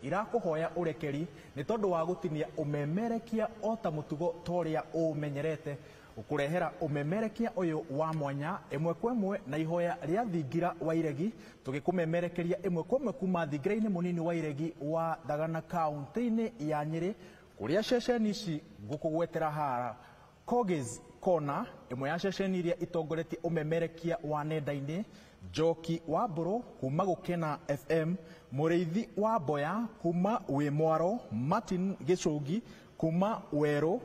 irakuhoya urekeri ni tondu wa gutinia umemerekia ota mutugo toria umenyerete ukurehera umemerekia uyu wa mwanya imwe kwemwe na ihoya ria thingira wa iregi tugikumemerekeria imwe kwemwe kuma thingira-ini munini wa iregi wa Thagana kaunti-ini ya Nyeri kuria ceceni ici ngukugwetera hara Kogi's Corner imwe ya ceceni iria itongoretie umemerekia wa nenda-ini Njoki wa Mburu kuma Gukena FM Muriithi wa Mboya kuma Wimwaro Martin Gichungi kuma Weru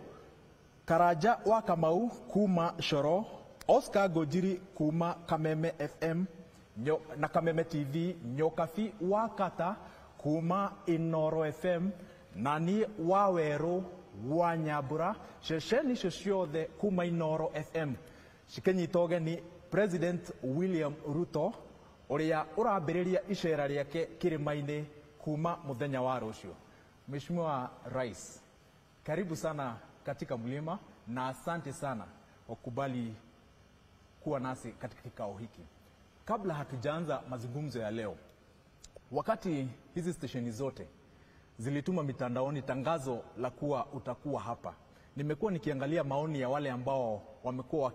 Karanja wa Kamau kuma Shoro Oscar Gojiri kuma Kameme FM na Kameme TV Nyokafi wa Kata kuma Inoro FM nani wa Weru wa Nyambura ceceni icio ciothe kuma Inoro FM cikinyitoge ni President William Ruto uria urambiriria icera riake kirima-ini kuma muthenya wa rucio. Mheshimiwa Rais, karibu sana katika mlima na asante sana ukubali kuwa nasi katika kikao hiki. Kabla hatujaanza mazungumzo ya leo, wakati hizi stesheni zote zilituma mitandaoni tangazo la kuwa utakuwa hapa, nimekuwa nikiangalia maoni ya wale ambao wamekuwa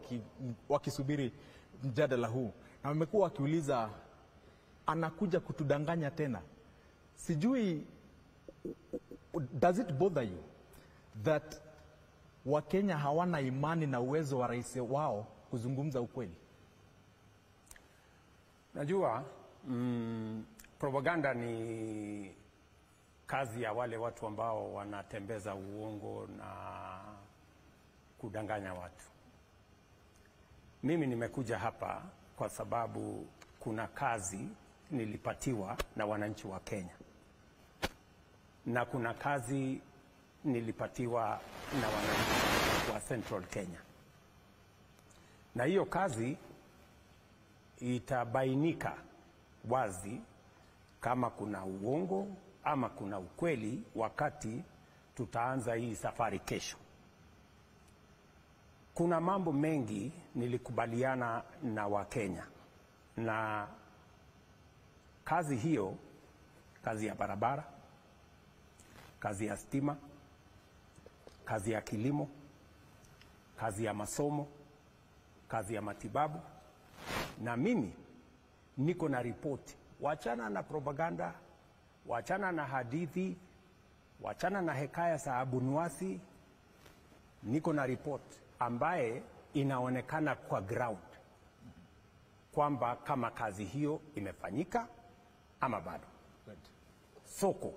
wakisubiri mjadala huu na wamekuwa wakiuliza anakuja kutudanganya tena. Sijui, does it bother you that Wakenya hawana imani na uwezo wa rais wao kuzungumza ukweli? Najua propaganda ni kazi ya wale watu ambao wanatembeza uongo na kudanganya watu. Mimi nimekuja hapa kwa sababu kuna kazi nilipatiwa na wananchi wa Kenya. Na kuna kazi nilipatiwa na wananchi wa Central Kenya. Na hiyo kazi itabainika wazi kama kuna uongo ama kuna ukweli wakati tutaanza hii safari kesho. Kuna mambo mengi nilikubaliana na Wakenya, na kazi hiyo, kazi ya barabara, kazi ya stima, kazi ya kilimo, kazi ya masomo, kazi ya matibabu, na mimi niko na ripoti. Wachana na propaganda, wachana na hadithi, wachana na hekaya za Abunuwasi. Niko na ripoti ambaye inaonekana kwa ground kwamba kama kazi hiyo imefanyika ama bado. Soko,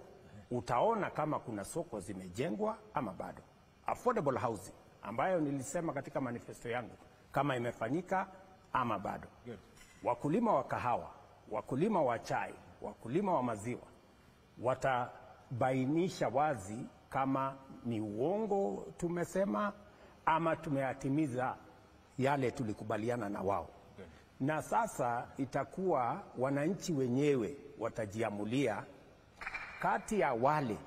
utaona kama kuna soko zimejengwa ama bado. Affordable housing ambayo nilisema katika manifesto yangu kama imefanyika ama bado. Wakulima wa kahawa, wakulima wa chai, wakulima wa maziwa watabainisha wazi kama ni uongo tumesema ama tumeatimiza yale tulikubaliana na wao. Na sasa itakuwa wananchi wenyewe watajiamulia kati ya wale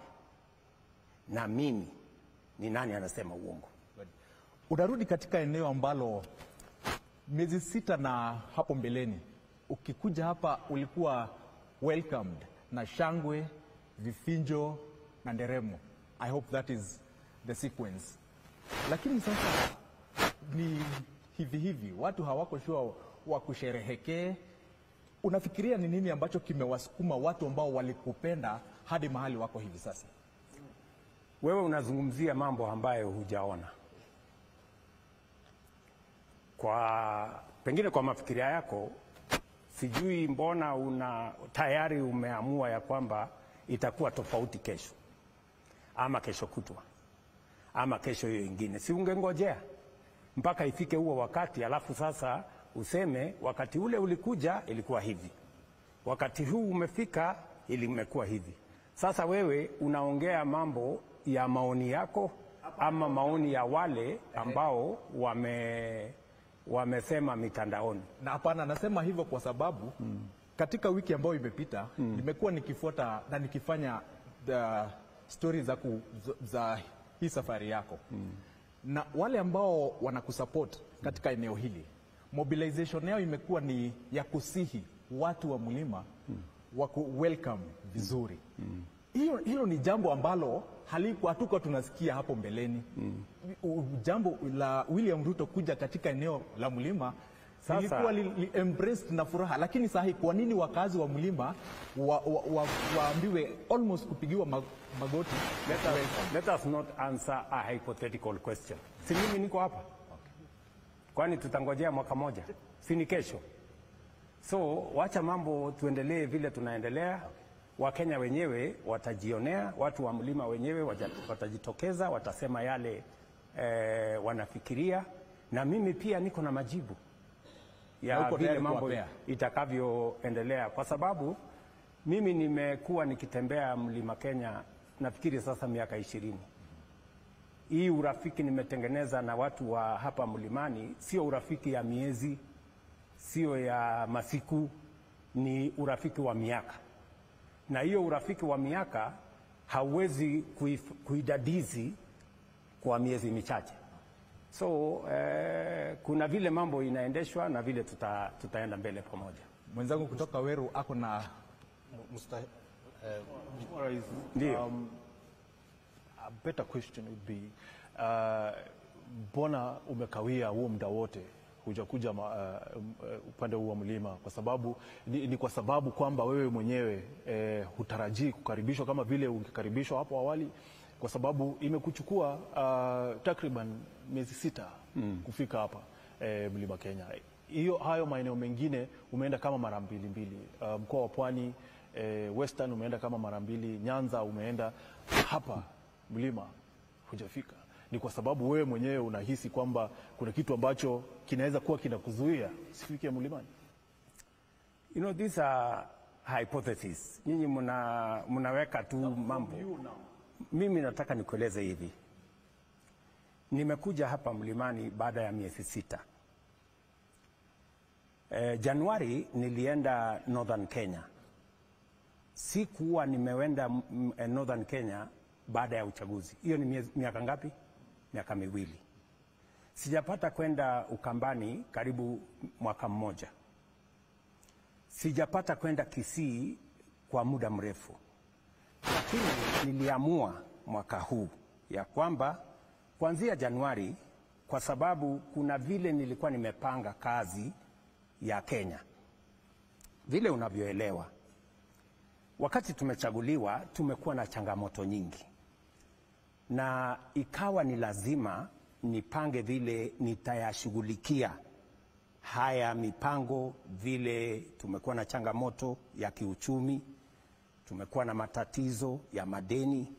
na mimi ni nani anasema uongo. Unarudi katika eneo ambalo miezi 6 na hapo mbeleni ukikuja hapa ulikuwa welcomed na shangwe, vifinjo na nderemo. I hope that is the sequence. Lakini sasa ni hivi watu hawako sure wa kusherehekea. Unafikiria ni nini ambacho kimewasukuma watu ambao walikupenda hadi mahali wako hivi sasa? Wewe unazungumzia mambo ambayo hujaona. Pengine kwa mafikiria yako, sijui mbona tayari umeamua ya kwamba itakuwa tofauti kesho ama kesho kutwa ama kesho hiyo ingine. Si ungengojea mpaka ifike huo wakati alafu sasa useme wakati ule ulikuja ilikuwa hivi, wakati huu umefika imekuwa hivi. Sasa wewe unaongea mambo ya maoni yako ama maoni ya wale ambao wamesema mitandaoni. Na hapana, nasema hivyo kwa sababu katika wiki ambayo imepita nimekuwa nikifuata na nikifanya stories za hii safari yako. Na wale ambao wanakusupport katika eneo hili, mobilization yao imekuwa ni ya kusihi watu wa mlima wa welcome vizuri. Hii hilo ni jambo ambalo hatuko tunasikia hapo mbeleni. Jambo la William Ruto kuja katika eneo la mlima ilikuwa embraced na furaha, lakini sahi kwa nini wakazi wa mlima waambiwe almost kupigiwa magoti? Let us not answer a hypothetical question. Si mimi niko hapa? Kwani tutangojea mwaka moja? Si ni kesho? So wacha mambo tuendelee vile tunaendelea. Wakenya wenyewe watajionea, watu wa mlima wenyewe watajitokeza, watasema yale wanafikiria, na mimi pia niko na majibu ya vile mambo itakavyoendelea, kwa sababu mimi nimekuwa nikitembea mlima Kenya nafikiri sasa miaka 20. Hii urafiki nimetengeneza na watu wa hapa mlimani sio urafiki ya miezi, sio ya masiku, ni urafiki wa miaka. Na hiyo urafiki wa miaka hauwezi kuidadizi kwa miezi michache. So kuna vile mambo inaendeshwa na vile tutaenda mbele pamoja. Mwenzangu kutoka Weru ako na a better question would be mbona umekawia huo muda wote hujakuja upande huu wa mlima? Kwa sababu ni kwa sababu kwamba wewe mwenyewe hutarajii kukaribishwa kama vile ungekaribishwa hapo awali, kwa sababu imekuchukua takriban miezi 6 kufika hapa mlima Kenya. Hayo maeneo mengine umeenda kama mara mbili, mkoa wa Pwani, Western umeenda kama mara 2, Nyanza umeenda, hapa mlima hujafika. Ni kwa sababu wewe mwenyewe unahisi kwamba kuna kitu ambacho kinaweza kuwa kinakuzuia usifike mlimani? You know, these are hypotheses. Nyinyi mnaweka tu mambo. Mimi nataka nikueleze hivi. Nimekuja hapa mlimani baada ya miezi 6. Januari nilienda Northern Kenya. Sikuwa nimewenda Northern Kenya baada ya uchaguzi. Hiyo ni miaka ngapi? Miaka 2. Sijapata kwenda Ukambani karibu mwaka mmoja. Sijapata kwenda Kisii kwa muda mrefu. Lakini niliamua mwaka huu ya kwamba kuanzia Januari, kwa sababu kuna vile nilikuwa nimepanga kazi ya Kenya. Vile unavyoelewa, wakati tumechaguliwa tumekuwa na changamoto nyingi, na ikawa ni lazima nipange vile nitayashughulikia haya mipango. Vile tumekuwa na changamoto ya kiuchumi, tumekuwa na matatizo ya madeni,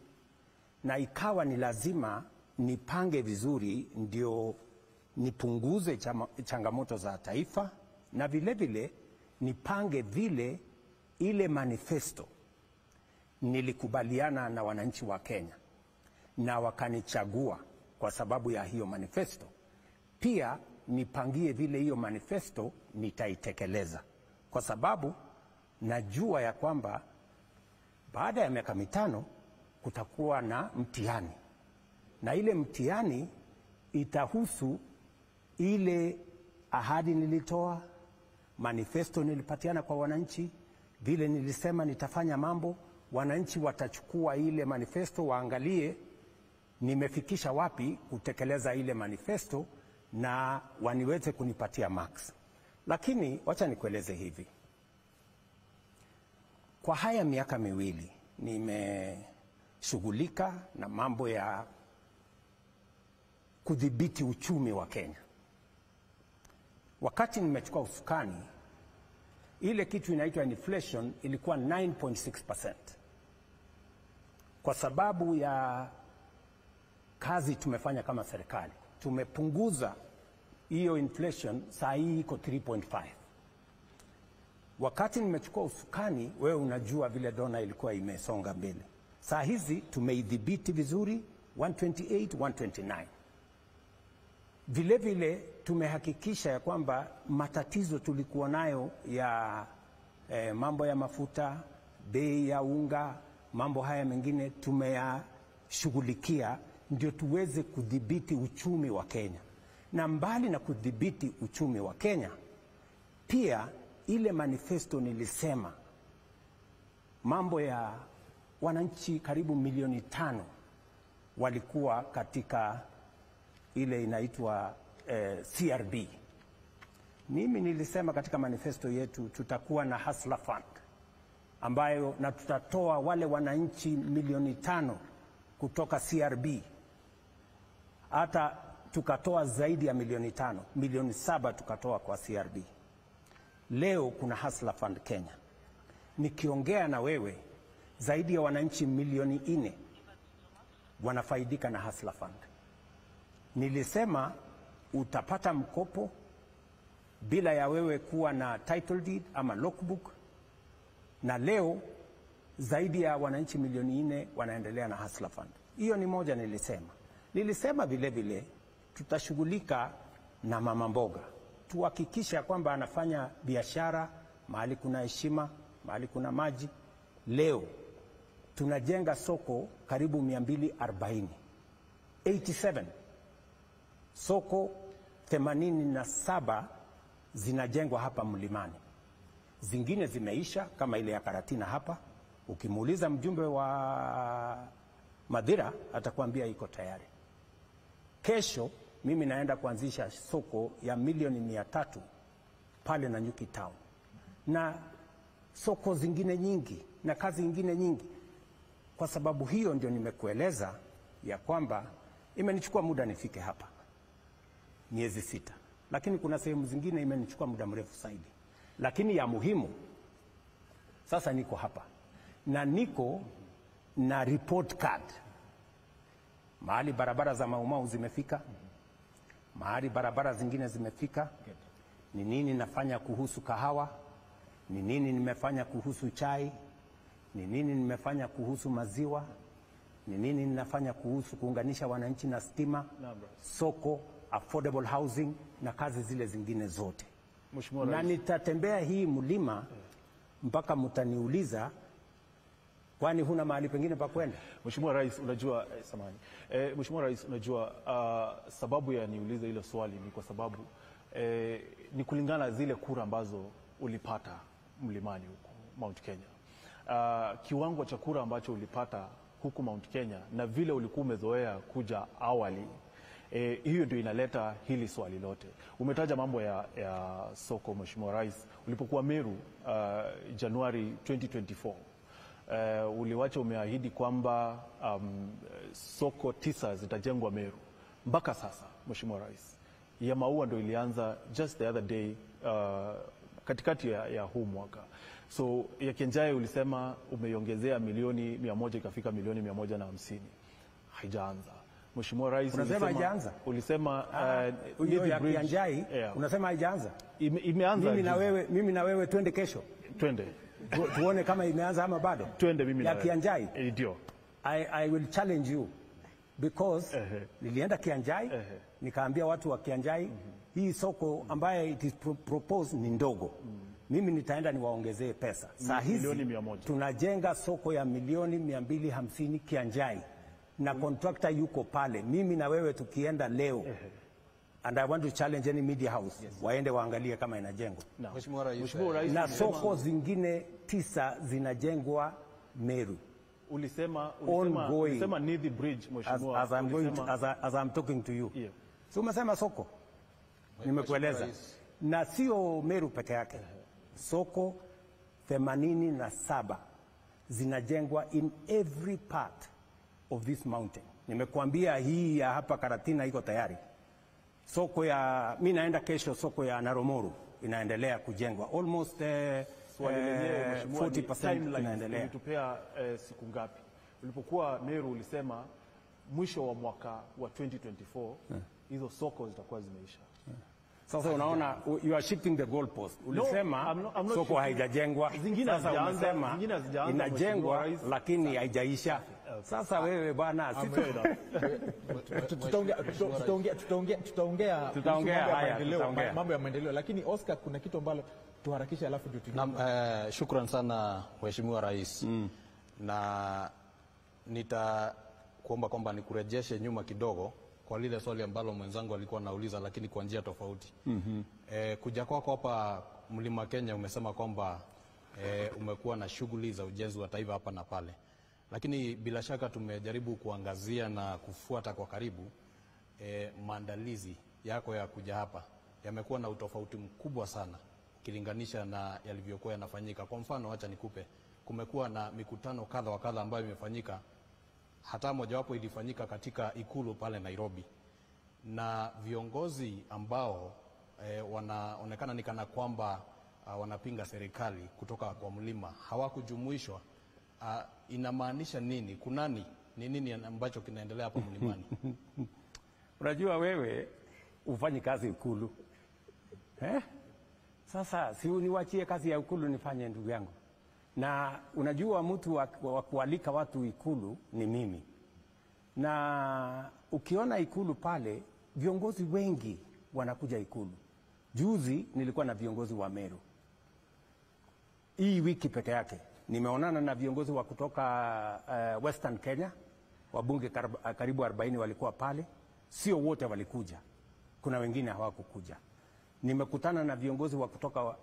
na ikawa ni lazima nipange vizuri ndio nipunguze changamoto za taifa, na vile vile nipange vile ile manifesto nilikubaliana na wananchi wa Kenya na wakanichagua kwa sababu ya hiyo manifesto, pia nipangie vile hiyo manifesto nitaitekeleza, kwa sababu najua ya kwamba baada ya miaka 5 kutakuwa na mtihani, na ile mtihani itahusu ile ahadi nilitoa, manifesto nilipatiana kwa wananchi, vile nilisema nitafanya mambo. Wananchi watachukua ile manifesto waangalie nimefikisha wapi kutekeleza ile manifesto, na waniweze kunipatia marks. Lakini wacha nikueleze hivi, kwa haya miaka 2 nimeshughulika na mambo ya kudhibiti uchumi wa Kenya. Wakati nimechukua usukani, ile kitu inaitwa inflation ilikuwa 9.6%. Kwa sababu ya kazi tumefanya kama serikali, tumepunguza hiyo inflation, saa hii iko 3.5. Wakati nimechukua usukani, wewe unajua vile dona ilikuwa imesonga mbele. Saa hizi tumeidhibiti vizuri 128, 129. Vile vile tumehakikisha ya kwamba matatizo tulikuwa nayo ya mambo ya mafuta, bei ya unga, mambo haya mengine tumeyashughulikia ndio tuweze kudhibiti uchumi wa Kenya. Na mbali na kudhibiti uchumi wa Kenya, pia ile manifesto nilisema mambo ya wananchi karibu milioni 5 walikuwa katika ile inaitwa CRB. Mimi nilisema katika manifesto yetu tutakuwa na Hustler Fund ambayo na tutatoa wale wananchi milioni 5 kutoka CRB, hata tukatoa zaidi ya milioni 5, milioni 7 tukatoa kwa CRB. Leo kuna Hustler Fund Kenya. Nikiongea na wewe, zaidi ya wananchi milioni 4 wanafaidika na Hustler Fund. Nilisema utapata mkopo bila ya wewe kuwa na title deed ama logbook, na leo zaidi ya wananchi milioni 4 wanaendelea na Hustler Fund. Hiyo ni moja nilisema. Nilisema vile vile tutashughulika na mama mboga, tuhakikisha kwamba anafanya biashara mahali kuna heshima, mahali kuna maji. Leo tunajenga soko karibu 240, 87 soko 87 zinajengwa hapa Mlimani. Zingine zimeisha kama ile ya Karatina hapa. Ukimuuliza mjumbe wa Madhira atakwambia iko tayari. Kesho mimi naenda kuanzisha soko ya milioni 300 pale Nanyuki Town, na soko zingine nyingi na kazi nyingine nyingi. Kwa sababu hiyo ndio nimekueleza ya kwamba imenichukua muda nifike hapa, miezi 6, lakini kuna sehemu zingine imenichukua muda mrefu zaidi. Lakini ya muhimu sasa niko hapa na niko na report card. Mahali barabara za Maumau zimefika, mahali barabara zingine zimefika, ni nini nafanya kuhusu kahawa, ni nini nimefanya kuhusu chai, ni nini nimefanya kuhusu maziwa, ni nini ninafanya kuhusu kuunganisha wananchi na stima, soko, affordable housing na kazi zile zingine zote. Na nitatembea hii mlima mpaka mtaniuliza kwani huna mahali pengine pa kwenda. Mheshimiwa Rais, unajua Mheshimiwa Rais, unajua sababu ya niulize hilo swali ni kwa sababu ni kulingana na zile kura ambazo ulipata Mlimani huko Mount Kenya. Kiwango cha kura ambacho ulipata huku Mount Kenya na vile ulikuwa umezoea kuja awali, hiyo ndio inaleta hili swali lote. Umetaja mambo ya soko, Mheshimiwa Rais. Ulipokuwa Meru Januari 2024, uliwacha umeahidi kwamba soko 9 zitajengwa Meru. Mpaka sasa, Mheshimiwa Rais, ya Maua ndio ilianza just the other day, katikati ya huu mwaka. So ya Kianjai ulisema umeiongezea milioni 100 ikafika milioni 150. Haijaanza. Mheshimiwa Rais, unasema haijaanza? Ulisema hiyo ya Kianjai, unasema haijaanza? Imeanza. Mimi na wewe twende kesho. Twende. Tuone kama imeanza ama bado. Twende mimi na ya Kianjai. Ndio. I will challenge you because nilienda Kianjai, nikaambia watu wa Kianjai, hii soko ambaye it is proposed ni ndogo. Mimi nitaenda niwaongezee pesa. Saa hizi tunajenga soko ya milioni 250 Kianjai na contractor yuko pale. Mimi na wewe tukienda leo, and I want to challenge any media house, waende waangalie kama inajengwa. Mheshimiwa Rais, na soko zingine 9 zinajengwa Meru. Ulisema Nithi Bridge, Mheshimiwa. As I'm talking to you. Yeah. So umesema soko. Nimekueleza. Na sio Meru peke yake. Soko 87 zinajengwa in every part of this mountain. Nimekuambia hii ya hapa Karatina iko tayari. Soko ya mimi naenda kesho, soko ya Naramoru inaendelea kujengwa. Almost 40% inaendelea. Ulitupea siku ngapi? Ulipokuwa Meru ulisema mwisho wa mwaka wa 2024 hizo soko zitakuwa zimeisha. Sasa unaona, you are shifting the goalpost. Ulisema soko haijajengwa. Sasa unasema inajengwa lakini haijaisha. Sasa wewe bwana, tutaongea mambo ya maendeleo, lakini Oscar, kuna kitu ambalo tuharakisha alafu ndio tunaenda. Shukrani sana Mheshimiwa Rais. Na nitakuomba kwamba nikurejeshe nyuma kidogo kwa lile swali ambalo mwenzangu alikuwa anauliza, lakini kwa njia tofauti. Kuja kwako hapa Mlima Kenya umesema kwamba umekuwa na shughuli za ujenzi wa taifa hapa na pale. lakini bila shaka tumejaribu kuangazia na kufuata kwa karibu maandalizi yako ya kuja hapa yamekuwa na utofauti mkubwa sana ukilinganisha na yalivyokuwa yanafanyika. Kwa mfano, acha nikupe, kumekuwa na mikutano kadha wa kadha ambayo imefanyika, hata mojawapo ilifanyika katika ikulu pale Nairobi, na viongozi ambao wanaonekana ni kana kwamba wanapinga serikali kutoka kwa mlima hawakujumuishwa. Inamaanisha nini? Kunani? Ni nini ambacho kinaendelea hapa mlimani? Unajua wewe ufanye kazi ikulu. Sasa si uniwachie kazi ya ikulu nifanye, ndugu yangu. Na unajua mtu wa kualika watu ikulu ni mimi. Na ukiona ikulu pale, viongozi wengi wanakuja ikulu. Juzi nilikuwa na viongozi wa Meru. Hii wiki peke yake nimeonana na viongozi wa kutoka Western Kenya, wabunge karibu 40 walikuwa pale. Sio wote walikuja, kuna wengine hawakukuja. Nimekutana na viongozi wa kutoka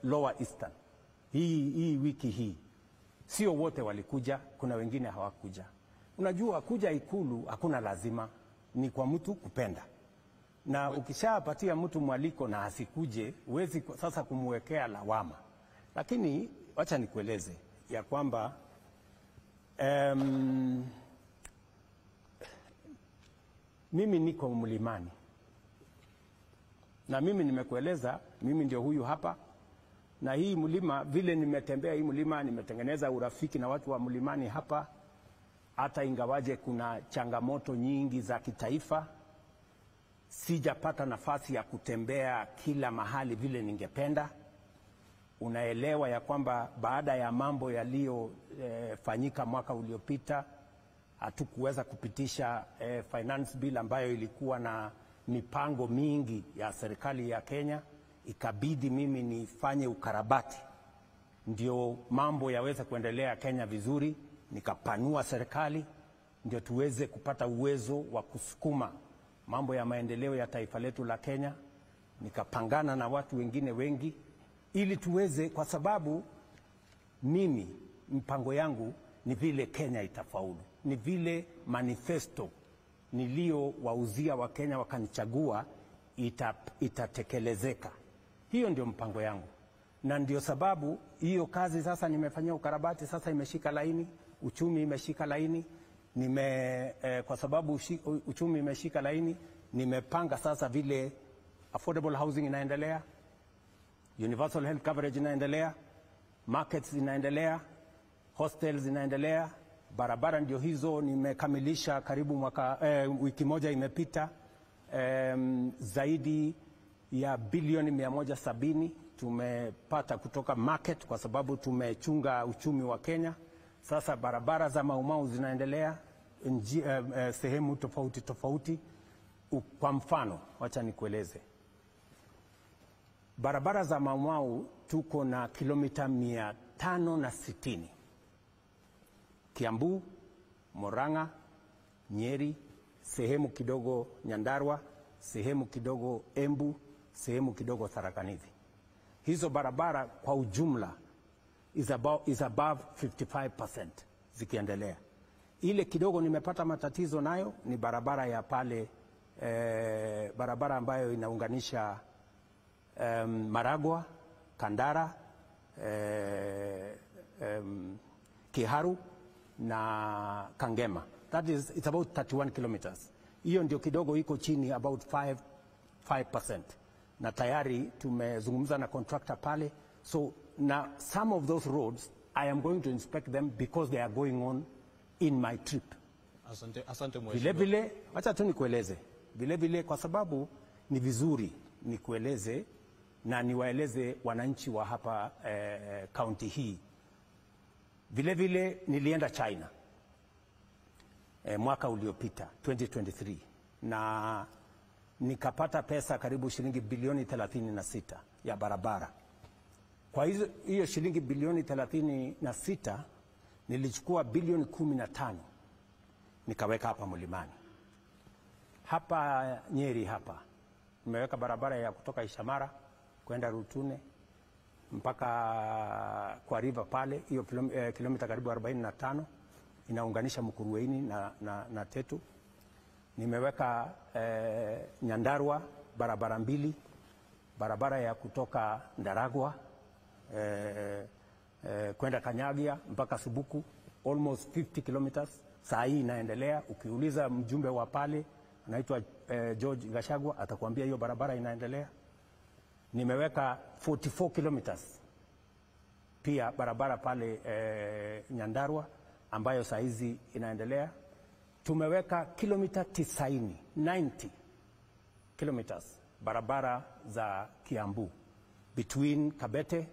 Lower Eastern hii wiki hii. Sio wote walikuja, kuna wengine hawakuja. Unajua kuja ikulu hakuna lazima, ni kwa mtu kupenda. Na ukishapatia mtu mwaliko na asikuje, huwezi sasa kumwekea lawama. Lakini wacha nikueleze ya kwamba mimi niko mlimani. Na mimi nimekueleza, mimi ndio huyu hapa. Na hii mlima, vile nimetembea hii mlima, nimetengeneza urafiki na watu wa mlimani hapa. Hata ingawaje kuna changamoto nyingi za kitaifa, sijapata nafasi ya kutembea kila mahali vile ningependa. Unaelewa ya kwamba baada ya mambo yaliyofanyika mwaka uliopita, hatukuweza kupitisha finance bill ambayo ilikuwa na mipango mingi ya serikali ya Kenya. Ikabidi mimi nifanye ukarabati ndio mambo yaweze kuendelea Kenya vizuri. Nikapanua serikali ndio tuweze kupata uwezo wa kusukuma mambo ya maendeleo ya taifa letu la Kenya. Nikapangana na watu wengine wengi ili tuweze, kwa sababu mimi mpango yangu ni vile Kenya itafaulu, ni vile manifesto niliowauzia wa Kenya wakanichagua itatekelezeka. Hiyo ndio mpango yangu, na ndio sababu hiyo kazi sasa nimefanyia ukarabati, sasa imeshika laini, uchumi imeshika laini. Kwa sababu uchumi imeshika laini, nimepanga sasa vile affordable housing inaendelea, universal health coverage inaendelea, markets inaendelea, hostels inaendelea, barabara ndio hizo nimekamilisha karibu wiki moja imepita. Zaidi ya bilioni 170 tumepata kutoka market kwa sababu tumechunga uchumi wa Kenya. Sasa barabara za Maumau zinaendelea sehemu tofauti tofauti. Kwa mfano, wacha nikueleze. Barabara za Maumau tuko na kilomita 560. Kiambu, Murang'a, Nyeri, sehemu kidogo Nyandarua, sehemu kidogo Embu, sehemu kidogo Tharaka Nithi. Hizo barabara kwa ujumla is above 55% zikiendelea. Ile kidogo nimepata matatizo nayo ni barabara ya pale, barabara ambayo inaunganisha Maragwa, Kandara, Kiharu na Kangema. It's about 31 kilometers. Hiyo ndio kidogo iko chini about 5%. Na tayari tumezungumza na contractor pale. So now some of those roads I am going to inspect them because they are going on in my trip. Asante mheshimiwa. Vile vile, acha tu nikueleze. Vile vile kwa sababu ni vizuri nikueleze na niwaeleze wananchi wa hapa county hii. Vile vile nilienda China mwaka uliopita 2023 na nikapata pesa karibu shilingi bilioni 36 ya barabara. Kwa hiyo shilingi bilioni 36 nilichukua bilioni 15 nikaweka hapa mlimani. Hapa Nyeri hapa nimeweka barabara ya kutoka Ishamara kwenda Rutune mpaka kwa river pale, hiyo kilomita karibu 45. inaunganisha Mukurweini na Tetu. Nimeweka Nyandarua barabara mbili, barabara ya kutoka Ndaragwa kwenda Kanyagia mpaka Subuku, almost 50 kilometers. Saa hii inaendelea. Ukiuliza mjumbe wa pale anaitwa George Gachagua atakwambia hiyo barabara inaendelea. Nimeweka 44 kilometers pia barabara pale Nyandarua ambayo saa hizi inaendelea. Tumeweka kilomita 90 kilometers barabara za Kiambu between Kabete,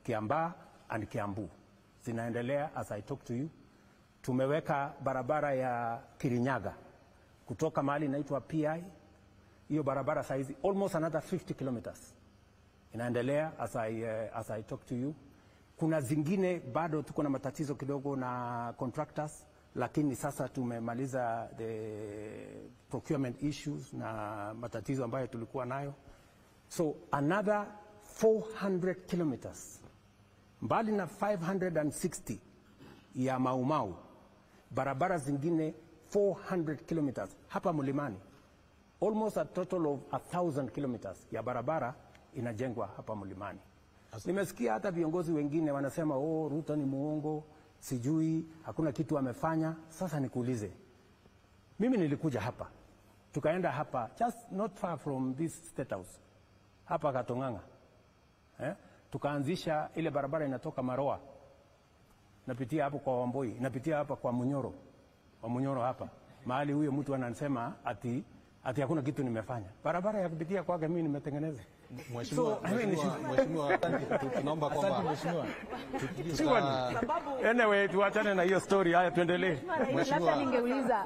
Kiambaa and Kiambu zinaendelea as I talk to you. Tumeweka barabara ya Kirinyaga kutoka mahali inaitwa PI. Hiyo barabara saa hizi almost another 50 kilometers inaendelea as I talk to you. Kuna zingine bado tuko na matatizo kidogo na contractors, lakini sasa tumemaliza the procurement issues na matatizo ambayo tulikuwa nayo. So another 400 kilometers mbali na 560 ya Maumau, barabara zingine 400 kilometers hapa Mlimani. Almost a total of 1,000 kilometers ya barabara inajengwa hapa Mlimani. Nimesikia hata viongozi wengine wanasema Ruto ni muongo, sijui hakuna kitu amefanya. Sasa nikuulize, mimi nilikuja hapa, tukaenda hapa just not far from this State House hapa Katonganga, tukaanzisha ile barabara inatoka Maroa, napitia hapo kwa Wamboi, napitia hapa kwa Munyoro hapa mahali huyo mtu anasema ati hakuna kitu nimefanya. Barabara ya kupitia kwake mimi nimetengeneza. Mheshimiwa, tunaomba kwamba anyway tuachane na hiyo story. Haya, tuendelee. Mheshimiwa, ningeuliza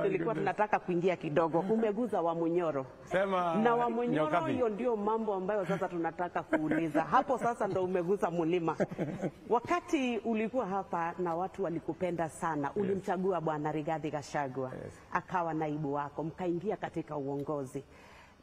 tulikuwa tunataka kuingia kidogo, umeguza wa Munyoro sema na wa Munyoro, hiyo ndio mambo ambayo sasa tunataka kuuliza hapo. Sasa ndo umeguza Mlima. Wakati ulikuwa hapa na watu walikupenda sana, ulimchagua Bwana Rigathi Gachagua akawa naibu wako, mkaingia katika uongozi.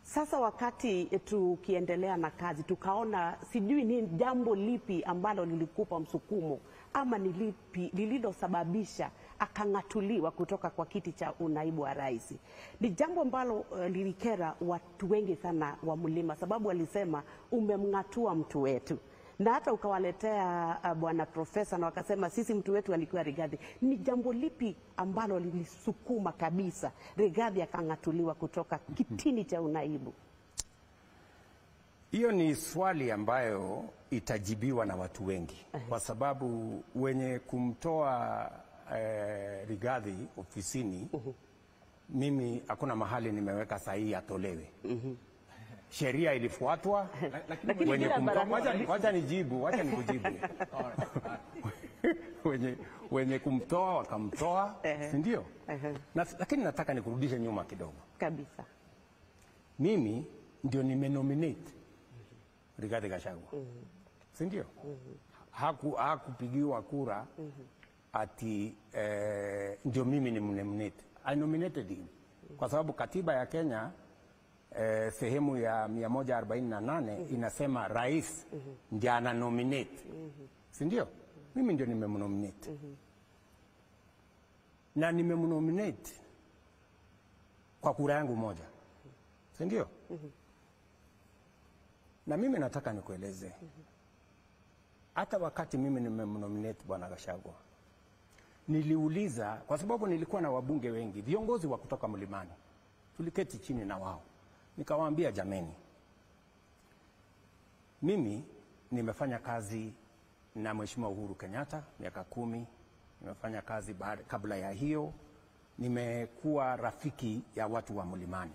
Sasa wakati tukiendelea na kazi tukaona, sijui ni jambo lipi ambalo lilikupa msukumo ama ni lipi lililosababisha akang'atuliwa kutoka kwa kiti cha unaibu wa rais. Ni jambo ambalo lilikera watu wengi sana wa Mlima, sababu walisema umemng'atua mtu wetu, na hata ukawaletea bwana profesa na wakasema sisi mtu wetu alikuwa Rigathi. Ni jambo lipi ambalo lilisukuma kabisa Rigathi akang'atuliwa kutoka kitini cha unaibu? Hiyo ni swali ambayo itajibiwa na watu wengi, kwa sababu wenye kumtoa Rigathi ofisini, mimi hakuna mahali nimeweka sahihi atolewe. Sheria ilifuatwa. Wenye kumtoa, wacha nikujibu. wenye kumtoa wakamtoa, si ndio? Lakini nataka nikurudishe nyuma kidogo kabisa. Mimi ndio nimenominate Rigathi Gachagua, si ndio? Hakupigiwa kura ati ndio mimi ni nominate. I nominated him kwa sababu katiba ya Kenya sehemu ya 148 inasema rais ndiye ana nominate, si ndio? Mimi ndio nimemnominate na nimemnominate kwa kura yangu moja, si ndio? Na mimi nataka nikueleze, hata wakati mimi nimemnominate Bwana Gachagua, niliuliza, kwa sababu nilikuwa na wabunge wengi, viongozi wa kutoka Mlimani, tuliketi chini na wao, nikawaambia jameni, mimi nimefanya kazi na Mheshimiwa Uhuru Kenyatta miaka 10, nimefanya kazi kabla ya hiyo, nimekuwa rafiki ya watu wa Mlimani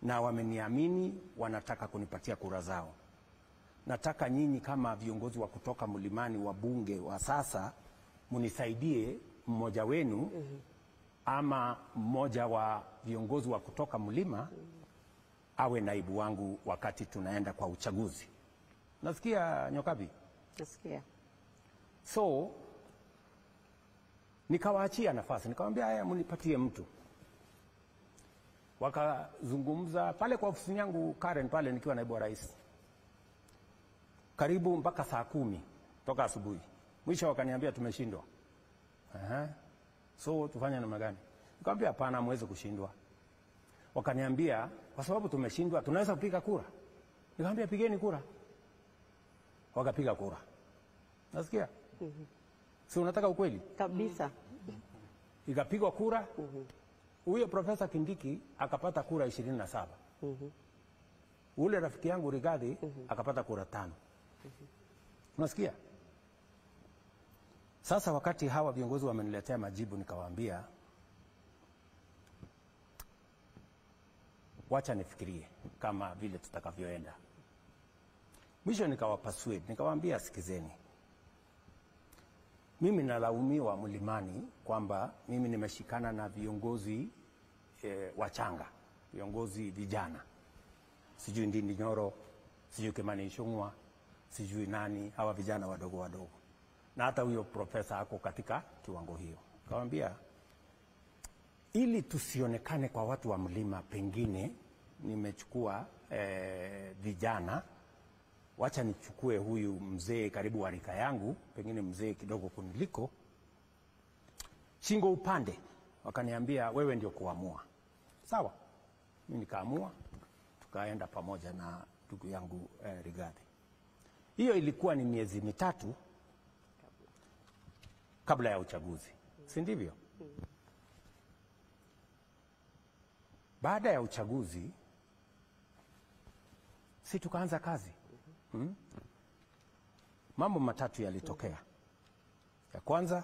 na wameniamini, wanataka kunipatia kura zao. Nataka nyinyi kama viongozi wa kutoka Mlimani, wabunge wa sasa, munisaidie mmoja wenu ama mmoja wa viongozi wa kutoka Mlima awe naibu wangu wakati tunaenda kwa uchaguzi. Nasikia Nyokabi? Nasikia. So nikawaachia nafasi, nikamwambia haya, munipatie mtu. Wakazungumza pale kwa ofisi yangu Karen pale nikiwa naibu wa rais, karibu mpaka saa 10 toka asubuhi. Mwisho wakaniambia tumeshindwa. So tufanye namna gani? Nikamwambia hapana, hamwezi kushindwa. Wakaniambia kwa sababu tumeshindwa tunaweza kupiga kura. Nikamwambia pigeni kura. Wakapiga kura. Nasikia? Si unataka ukweli? Kabisa. Ikapigwa kura. Huyo Profesa Kindiki akapata kura 27. Ule rafiki yangu Rigathi akapata kura 5. Unasikia? Sasa wakati hawa viongozi wameniletea majibu, nikawaambia wacha nifikirie kama vile tutakavyoenda. Mwisho nikawapasue, nikawaambia sikizeni. Mimi nalaumiwa Mlimani kwamba mimi nimeshikana na viongozi wachanga, viongozi vijana. Sijui Ndindi Nyoro, sijui Kimani Ichung'wah, sijui nani, hawa vijana wadogo wadogo. Na hata huyo profesa ako katika kiwango hiyo. Kawaambia ili tusionekane kwa watu wa mlima, pengine nimechukua vijana, wacha nichukue huyu mzee karibu wa rika yangu, pengine mzee kidogo kuniliko, shingo upande. Wakaniambia wewe ndio kuamua. Sawa. Mimi nikaamua, tukaenda pamoja na ndugu yangu Rigathi. Hiyo ilikuwa ni miezi 3 kabla ya uchaguzi. Si ndivyo? Baada ya uchaguzi si tukaanza kazi. Mambo matatu yalitokea. Ya kwanza,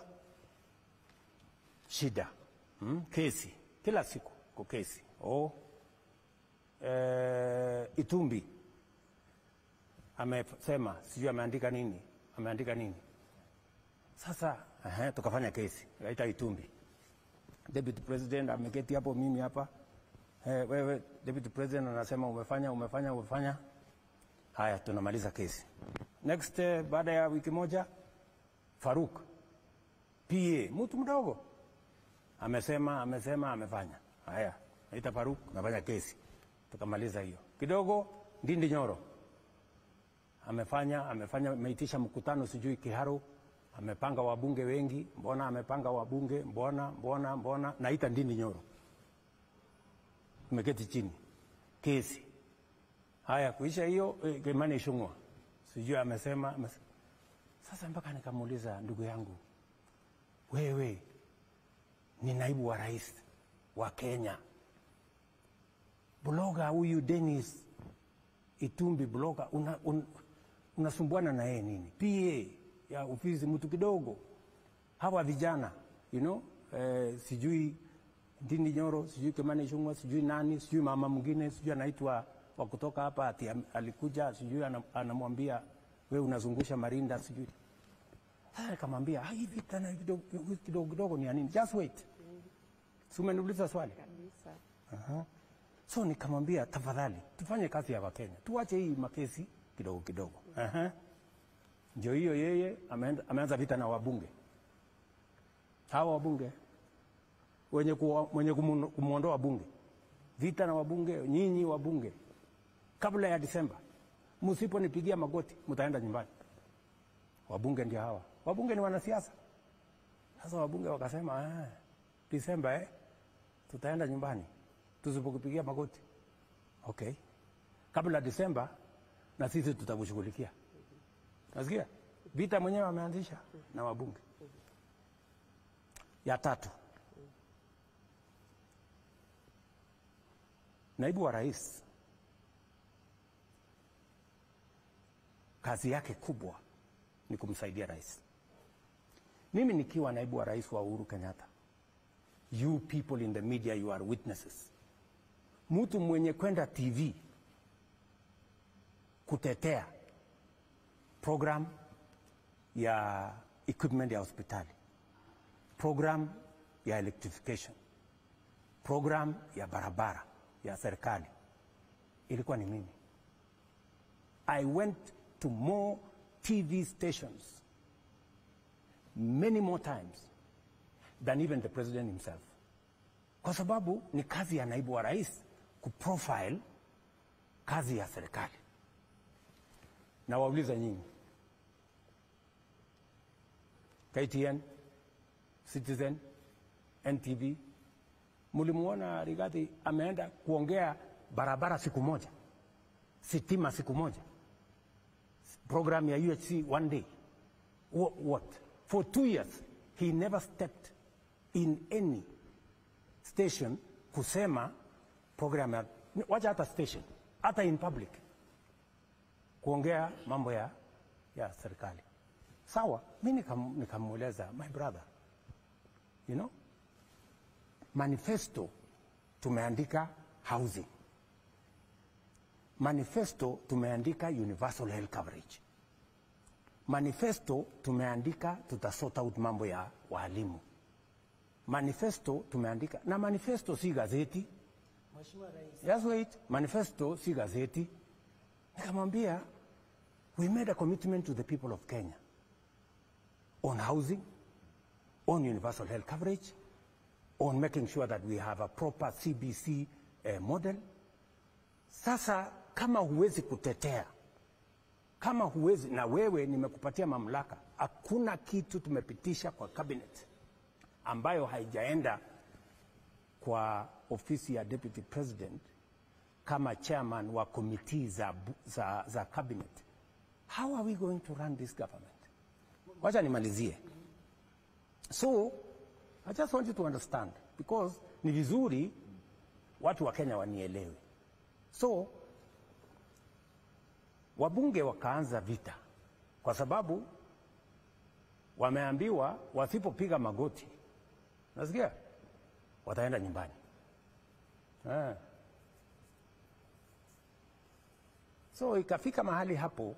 shida. Kesi. Kila siku kwa kesi. Itumbi amesema, sijui ameandika nini. Sasa tukafanya kesi. Kaita Itumbi. Deputy President ameketi hapo, mimi hapa. Wewe Deputy President anasema umefanya. Haya, tunamaliza kesi. Next, baada ya wiki moja, Faruk PA, mtu mdogo, amesema amefanya. Haya, naita Faruk, nafanya kesi. Tukamaliza hiyo. Kidogo Ndindi Nyoro amefanya, ameitisha mkutano sijui Kiharu, amepanga wabunge wengi. Mbona amepanga wabunge? Mbona naita Ndindi Nyoro. Tumeketi chini. Kesi. Haya, kuisha hiyo, Kimani Ichung'wah sijui amesema. Sasa mpaka nikamuuliza, ndugu yangu, wewe ni naibu wa rais wa Kenya, bloga huyu Dennis Itumbi, bloga, unasumbuana na yeye nini? PA ya ofisi, mtu kidogo. Hawa vijana, sijui Ndindi Nyoro, sijui Kimani Ichung'wah, sijui nani, sijui mama mwingine, sijui anaitwa wa kutoka hapa, ati alikuja, sijui anamwambia wewe unazungusha marinda, sijui. Sasa nikamwambia hivi tena kidogo ni nini? Just wait. Si umeniuliza swali kabisa. So nikamwambia tafadhali tufanye kazi ya Wakenya, tuache hii makesi kidogo. Ndio hiyo, yeye ameanza vita na wabunge. Hawa wabunge wenye kumuondoa bunge, vita na wabunge. Nyinyi wabunge, kabla ya Disemba msiponipigia magoti mtaenda nyumbani. Wabunge ndio hawa. Wabunge ni wanasiasa. Sasa wabunge wakasema Disemba tutaenda nyumbani tusipokupigia magoti. Okay. Kabla Disemba na sisi tutakushughulikia. Nasikia? Vita mwenyewe ameanzisha na wabunge. Ya tatu, naibu wa rais kazi yake kubwa ni kumsaidia rais. Mimi nikiwa naibu wa rais wa Uhuru Kenyatta, you people in the media, you are witnesses. Mtu mwenye kwenda TV kutetea program ya equipment ya hospitali, program ya electrification, program ya barabara ya serikali, ilikuwa ni mimi. I went to more TV stations many more times than even the president himself. Kwa sababu ni kazi ya naibu wa rais kuprofile kazi ya serikali. Na wauliza nyinyi, KTN, Citizen, NTV. Mulimuona Rigathi ameenda kuongea barabara siku moja, sitima siku moja, program ya UHC one day. What? For 2 years he never stepped in any station kusema program ya, wacha hata station, hata in public kuongea mambo ya serikali. Sawa, mimi nikamueleza, my brother, you know, manifesto tumeandika housing, manifesto tumeandika universal health coverage, manifesto tumeandika tutasort out mambo ya walimu, manifesto tumeandika, na manifesto si gazeti. Mheshimiwa Rais, just wait, manifesto si gazeti. Nikamwambia, we made a commitment to the people of Kenya on housing, on universal health coverage, on making sure that we have a proper CBC model. Sasa kama huwezi kutetea, kama huwezi, na wewe nimekupatia mamlaka, hakuna kitu tumepitisha kwa cabinet ambayo haijaenda kwa ofisi ya deputy president kama chairman wa committee za cabinet. How are we going to run this government? Wacha nimalizie. So I just want you to understand, because ni vizuri watu wa Kenya wanielewe. So wabunge wakaanza vita kwa sababu wameambiwa wasipopiga magoti, nasikia, wataenda nyumbani. So ikafika mahali hapo,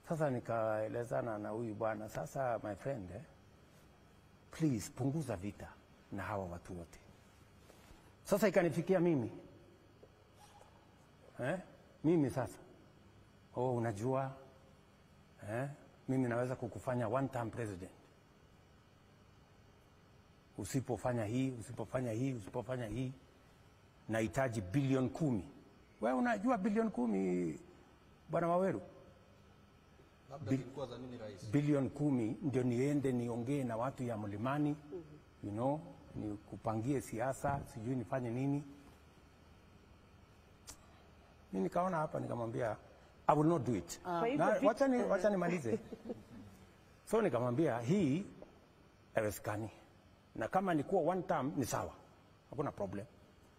sasa nikaelezana na huyu bwana, sasa my friend, please punguza vita na hawa watu wote. Sasa ikanifikia mimi, mimi sasa, unajua, mimi naweza kukufanya one term president usipofanya hii, usipofanya hii, usipofanya hii. Nahitaji bilioni 10. Wewe unajua bilioni 10, bwana Waweru? Labda zilikuwa za nini rais? Bilioni 10 ndio niende niongee na watu ya Mlimani, you know, ni kupangie siasa, sijui nifanye nini. Mimi nikaona hapa, nikamwambia I will not do it. Wacha nimalize. So nikamwambia hii haiwezekani. Na kama ni kuwa one term ni sawa, hakuna problem.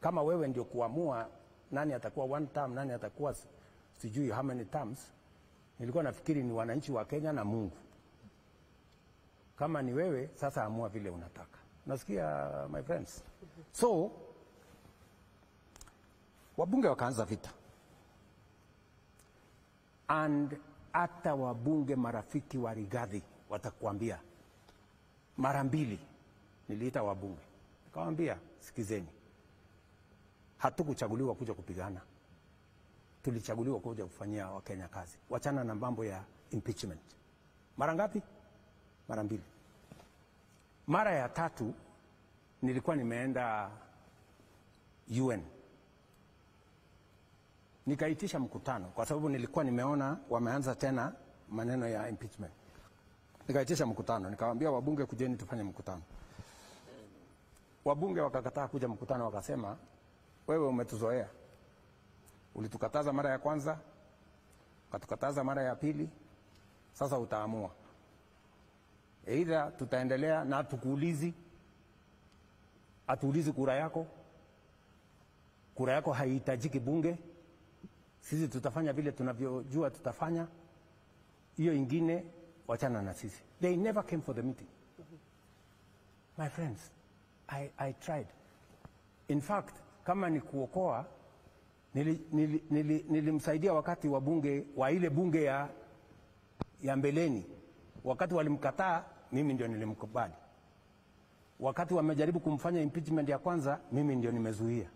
Kama wewe ndio kuamua nani atakuwa one term, nani atakuwa sijui how many terms, nilikuwa nafikiri ni wananchi wa Kenya na Mungu. Kama ni wewe, sasa amua vile unataka. Nasikia, my friends? So wabunge wakaanza vita, and hata wabunge marafiki wa Rigathi watakwambia, mara mbili niliita wabunge, nikamwambia, sikizeni, hatukuchaguliwa kuja kupigana, tulichaguliwa kuja kufanyia Wakenya kazi. Wachana na mambo ya impeachment. Mara ngapi? Mara mbili. Mara ya tatu nilikuwa nimeenda UN, nikaitisha mkutano kwa sababu nilikuwa nimeona wameanza tena maneno ya impeachment. Nikaitisha mkutano, nikamwambia wabunge, kujeni tufanye mkutano. Wabunge wakakataa kuja mkutano, wakasema, wewe umetuzoea, ulitukataza mara ya kwanza, ukatukataza mara ya pili, sasa utaamua. Either tutaendelea na tukuulizi, atuulizi kura yako, kura yako haihitajiki bunge, sisi tutafanya vile tunavyojua tutafanya, hiyo ingine wachana na sisi. They never came for the meeting. My friends, I tried. In fact, kama ni kuokoa, nilimsaidia wakati wa bunge, wa ile bunge ya mbeleni. Wakati walimkataa, mimi ndio nilimkubali. Wakati wamejaribu kumfanya impeachment ya kwanza, mimi ndio nimezuia.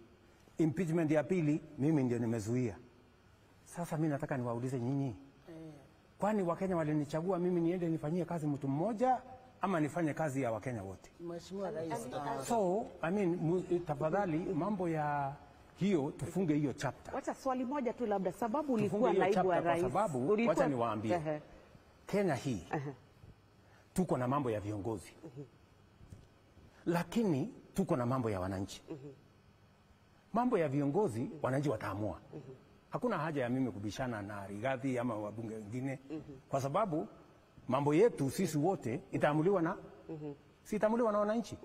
Impeachment ya pili, mimi ndio nimezuia. Sasa mimi nataka niwaulize nyinyi, kwani Wakenya walinichagua mimi niende nifanyie kazi mtu mmoja ama nifanye kazi ya Wakenya wote? Mheshimiwa Rais. So, I mean, tafadhali mambo ya hiyo tufunge hiyo chapter. Wacha swali moja tu labda, sababu ulikuwa naibu wa rais. Kwa sababu, wacha niwaambie, Kenya hii tuko na mambo ya viongozi, lakini tuko na mambo ya wananchi. Mambo ya viongozi wananchi wataamua. Hakuna haja ya mimi kubishana na Rigathi ama wabunge wengine, kwa sababu mambo yetu sisi wote itaamuliwa na sitaamuliwa na wananchi.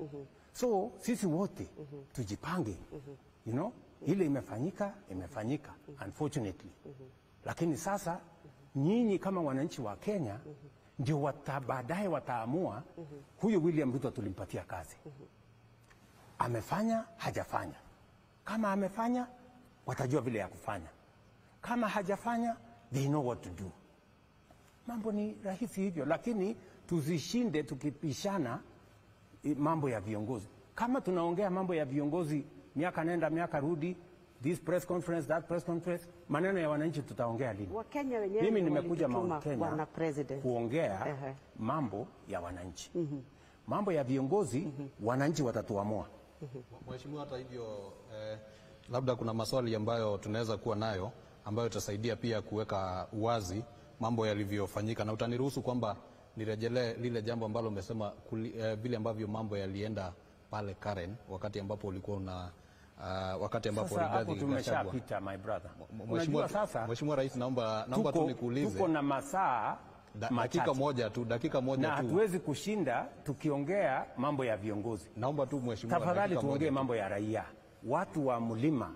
So sisi wote tujipange, you know, ile imefanyika unfortunately. Lakini sasa nyinyi kama wananchi wa Kenya ndio baadaye wataamua huyu William Ruto tulimpatia kazi, amefanya hajafanya. Kama amefanya watajua vile ya kufanya, kama hajafanya they know what to do. Mambo ni rahisi hivyo, lakini tuzishinde tukipishana mambo ya viongozi. Kama tunaongea mambo ya viongozi miaka nenda miaka rudi, this press conference, that press conference, maneno ya wananchi tutaongea lini? Wakenya wenyewe mimi nimekuja Mount Kenya President kuongea mambo ya wananchi. Mambo ya viongozi wananchi watatuamua. Mheshimiwa, hata hivyo labda kuna maswali ambayo tunaweza kuwa nayo ambayo itasaidia pia kuweka uwazi mambo yalivyofanyika, na utaniruhusu kwamba nirejelee lile jambo ambalo umesema vile ambavyo mambo yalienda pale Karen wakati ambapo ulikuwa wakati ambapo Rigathi tumeshapita my brother. Mheshimiwa Rais, naomba tu nikuulize. Tuko na masaa dakika moja tu na hatuwezi kushinda tukiongea mambo ya viongozi. Naomba tu Mheshimiwa, tafadhali tuongee mambo ya raia. Watu wa mlima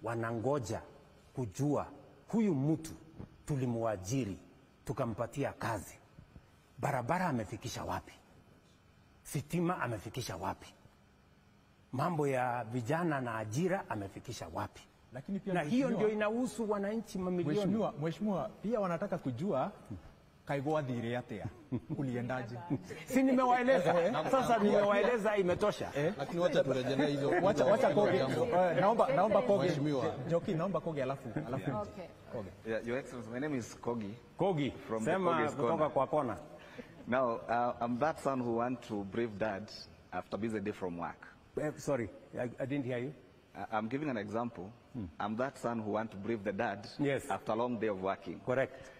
wanangoja kujua huyu mtu tulimuajiri tukampatia kazi, barabara amefikisha wapi, sitima amefikisha wapi, mambo ya vijana na ajira amefikisha wapi. Lakini pia na hiyo ndio inahusu wananchi mamilioni. Mheshimiwa, pia wanataka kujua kaigwa dhiri atia uliendaje? Si nimewaeleza sasa, nimewaeleza imetosha. Lakini wacha turejelee hizo. Wacha Kogi. Naomba Kogi. Mheshimiwa Joki, naomba Kogi alafu. Okay. Kogi. Yeah, Your Excellency, my name is Kogi. Kogi from sema kutoka kwa kona. Now, I'm that son who want to brief dad after busy day from work. Sorry, I didn't hear you. I'm giving an example. I'm that son who want to brief the dad after a long day of working. Correct.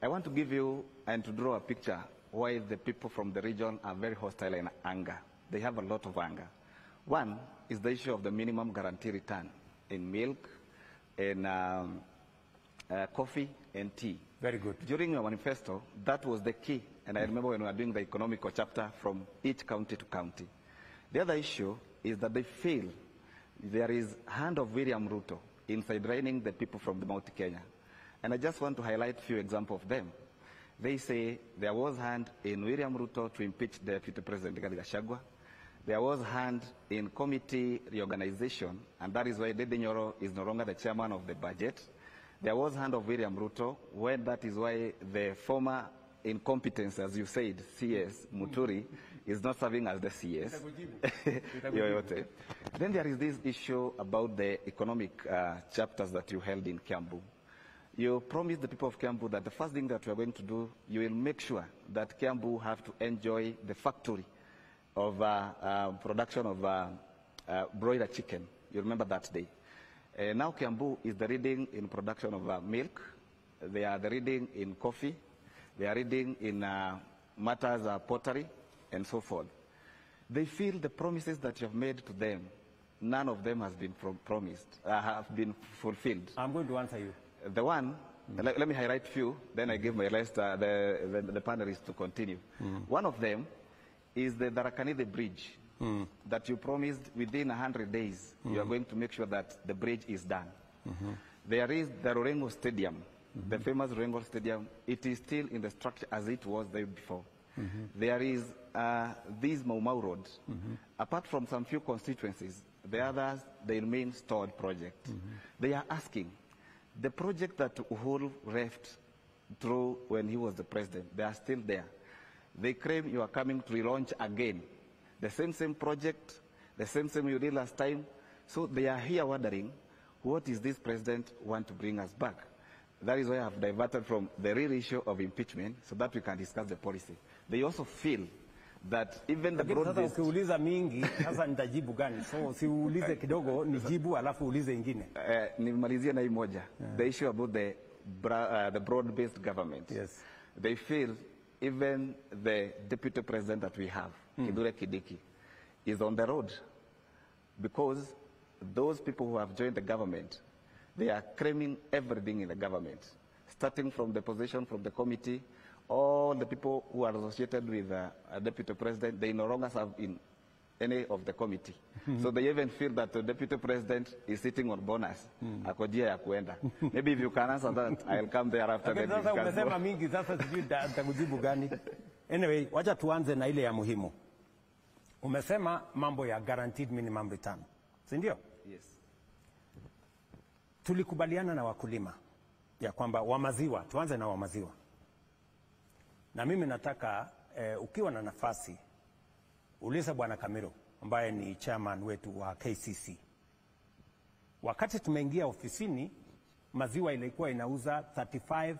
I want to give you and to draw a picture why the people from the region are very hostile and anger. They have a lot of anger. One is the issue of the minimum guarantee return in milk, in coffee and tea. Very good. During your manifesto, that was the key. And I remember when we were doing the economical chapter from each county to county. The other issue is that they feel there is hand of William Ruto inside draining the people from the Mount Kenya. And I just want to highlight a few examples of them. They say there was hand in William Ruto to impeach the Deputy President Rigathi Gachagua. There was hand in committee reorganization, and that is why Dede Nyoro is no longer the chairman of the budget. There was hand of William Ruto, when that is why the former incompetence, as you said, CS Muturi, is not serving as the CS. Then there is this issue about the economic chapters that you held in Kiambu. You promised the people of Kiambu that the first thing that you are going to do, you will make sure that Kiambu have to enjoy the factory of production of broiler chicken. You remember that day. Now Kiambu is the leading in production of milk. They are the leading in coffee. They are leading in matters of pottery and so forth. They feel the promises that you have made to them, none of them has been have been fulfilled. I'm going to answer you. The one, let me highlight few, then I give my rest, the panelists to continue. One of them is the Tharaka-Nithi bridge that you promised within 100 days, you are going to make sure that the bridge is done. There is the Rurengo Stadium, the famous Rurengo Stadium. It is still in the structure as it was there before. There is this Mau Mau Road. Apart from some few constituencies, the others, they remain stored project. They are asking, the project that Uhuru left through when he was the president, they are still there. They claim you are coming to relaunch again. The same project, the same you did last time. So they are here wondering, what is this president want to bring us back? That is why I have diverted from the real issue of impeachment so that we can discuss the policy. They also feel that even the broad-based... Ukiuliza mingi, sasa nitajibu gani? So siulize kidogo, nijibu alafu ulize ingine. Nimalizie na hii moja. The issue about the broad-based government. Yes. They feel even the deputy president that we have, Kithure Kindiki, is on the road because those people who have joined the government, they are claiming everything in the government, starting from the position from the committee. All the people who are associated with a deputy president, they no longer serve in any of the committee. So they even feel that the deputy president is sitting on bonus. Ako njia ya kuenda. Maybe if you can answer that, I'll come there after the Sasa umesema discussion. mingi, sasa sijui nitakujibu gani. Anyway, wacha tuanze na ile ya muhimu. Umesema mambo ya guaranteed minimum return, si ndio? Yes. Tulikubaliana na wakulima ya kwamba wa maziwa, tuanze na wa maziwa. Na mimi nataka ukiwa na nafasi uliza Bwana Kamiro ambaye ni chairman wetu wa KCC. Wakati tumeingia ofisini, maziwa ilikuwa inauza 35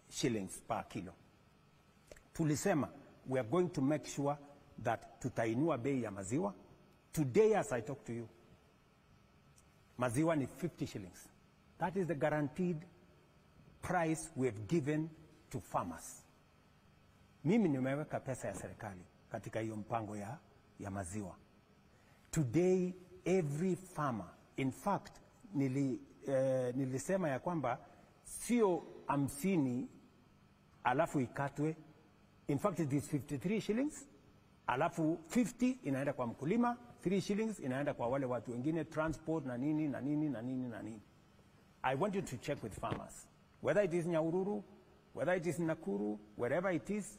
shillings per kilo. Tulisema we are going to make sure that tutainua bei ya maziwa. Today as I talk to you, maziwa ni 50 shillings. That is the guaranteed price we have given to farmers. Mimi nimeweka pesa ya serikali katika hiyo mpango ya maziwa. Today every farmer, in fact nilisema ya kwamba sio 50 alafu ikatwe. In fact it is 53 shillings alafu 50 inaenda kwa mkulima, 3 shillings inaenda kwa wale watu wengine, transport na nini na nini na nini na nini. I want you to check with farmers, whether it is Nyahururu, whether it is Nakuru, wherever it is,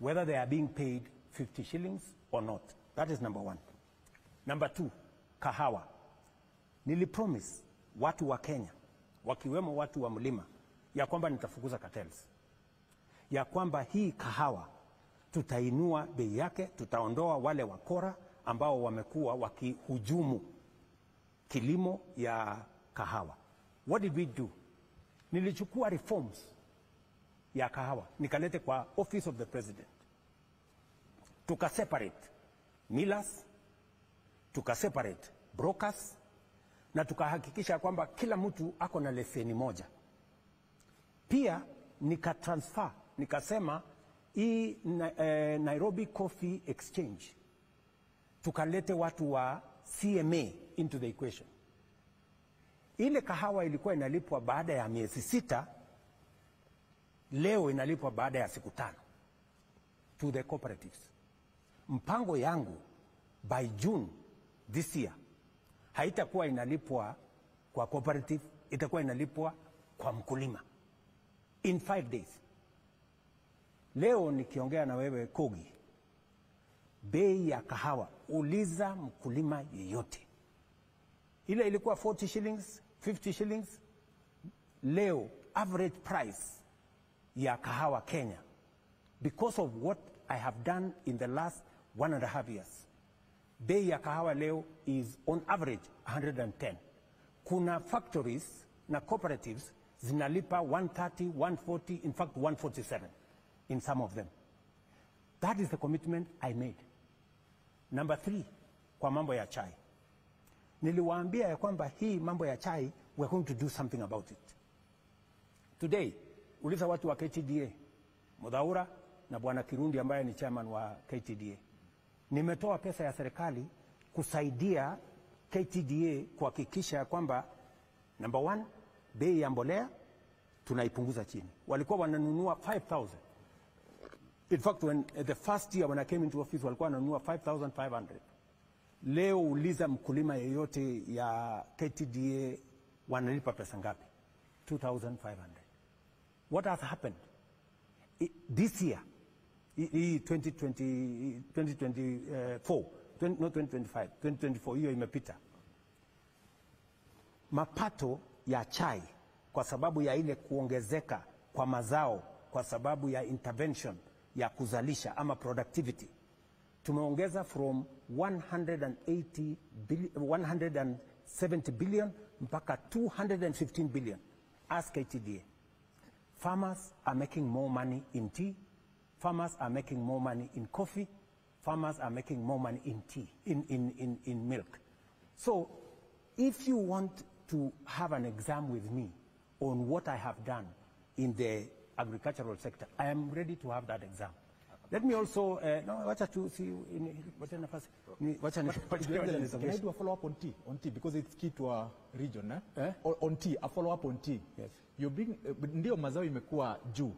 whether they are being paid 50 shillings or not. That is number one. Number two, kahawa. Nilipromise watu wa Kenya, wakiwemo watu wa mlima, ya kwamba nitafukuza cartels. Ya kwamba hii kahawa tutainua bei yake, tutaondoa wale wakora ambao wamekuwa wakihujumu kilimo ya kahawa. What did we do? Nilichukua reforms ya kahawa nikalete kwa office of the president. Tukaseparate millers, tukaseparate brokers, na tukahakikisha kwamba kila mtu ako na leseni moja. Pia nikatransfer, nikasema hii Nairobi Coffee Exchange tukalete watu wa CMA into the equation. Ile kahawa ilikuwa inalipwa baada ya miezi 6, leo inalipwa baada ya siku 5 to the cooperatives. Mpango yangu by June this year haitakuwa inalipwa kwa cooperative, itakuwa inalipwa kwa mkulima in 5 days. Leo nikiongea na wewe Kogi, bei ya kahawa, uliza mkulima yeyote. Ile ilikuwa 40 shillings, 50 shillings. Leo average price ya kahawa Kenya, because of what I have done in the last 1.5 years, bei ya kahawa leo is on average 110. Kuna factories na cooperatives zinalipa 130, 140, in fact 147 in some of them. That is the commitment I made. Number 3, kwa mambo ya chai. Niliwaambia ya kwamba hii mambo ya chai, we're going to do something about it. Today, uliza watu wa KTDA, Mudhaura na Bwana Kirundi ambaye ni chairman wa KTDA. Nimetoa pesa ya serikali kusaidia KTDA kuhakikisha kwamba number 1, bei ya mbolea tunaipunguza chini. Walikuwa wananunua 5,000. In fact, when the first year when I came into office walikuwa wananunua 5,500. Leo uliza mkulima yeyote ya KTDA wanalipa pesa ngapi? 2,500. What has happened? This year, 2024, not 2025, 2024, hiyo imepita. Mapato ya chai kwa sababu ya ile kuongezeka kwa mazao, kwa sababu ya intervention ya kuzalisha ama productivity, tumeongeza from 170 billion mpaka 215 billion as KTDA. Farmers are making more money in tea, farmers are making more money in coffee, farmers are making more money in tea, in milk. So if you want to have an exam with me on what I have done in the agricultural sector. I am ready to have that exam. Let me also, no, wacha tu si, wacha nafasi, wacha Can I do a follow-up on tea? Because it's key to our region, On tea, a follow-up on tea. Yes. Ndio mazao imekuwa juu.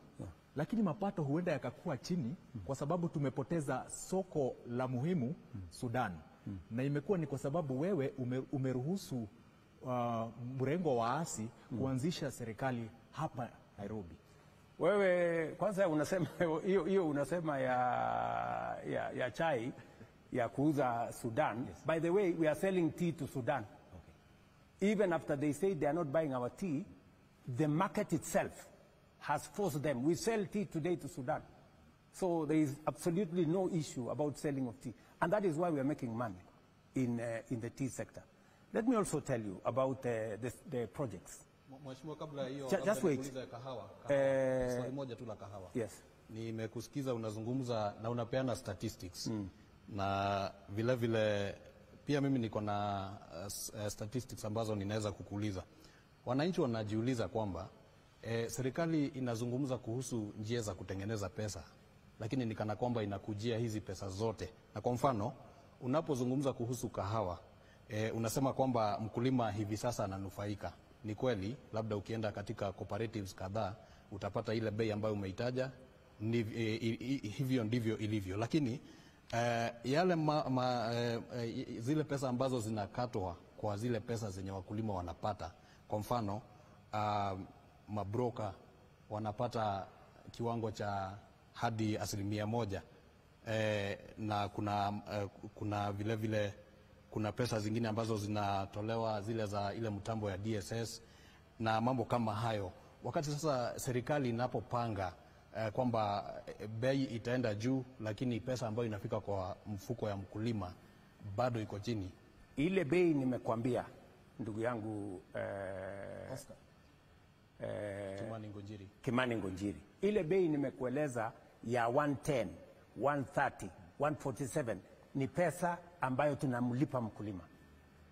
Lakini mapato huenda yakakuwa chini kwa sababu tumepoteza soko la muhimu Sudan. Na imekuwa ni kwa sababu wewe umeruhusu mrengo wa waasi kuanzisha serikali hapa Nairobi. Wewe kwanza unasema hiyo unasema ya chai ya kuuza Sudan. Yes. By the way, we are selling tea to Sudan. Okay. Even after they say they are not buying our tea, the market itself has forced them. We sell tea today to Sudan. So there is absolutely no issue about selling of tea. And that is why we are making money in the tea sector. Let me also tell you about the projects. Mheshimiwa, kabla hiyo just wait. Kahawa. Swali moja tu la kahawa. Yes. Nimekusikiza unazungumza na unapeana statistics. Na vile vile pia mimi niko na statistics ambazo ninaweza kukuuliza. Wananchi wanajiuliza kwamba serikali inazungumza kuhusu njia za kutengeneza pesa, lakini ni kana kwamba inakujia hizi pesa zote. Na kwa mfano, unapozungumza kuhusu kahawa, unasema kwamba mkulima hivi sasa ananufaika. Ni kweli, labda ukienda katika cooperatives kadhaa utapata ile bei ambayo umeitaja, hivyo ndivyo ilivyo. Lakini yale zile pesa ambazo zinakatwa kwa zile pesa zenye wakulima wanapata, kwa mfano mabroka wanapata kiwango cha hadi 1%, na kuna vile vile kuna pesa zingine ambazo zinatolewa zile za ile mtambo ya DSS na mambo kama hayo. Wakati sasa serikali inapopanga kwamba bei itaenda juu, lakini pesa ambayo inafika kwa mfuko ya mkulima bado iko chini. Ile bei nimekwambia ndugu yangu Oscar. Kimani Ngonjiri. Ile bei nimekueleza ya 110, 130, 147 ni pesa ambayo tunamlipa mkulima.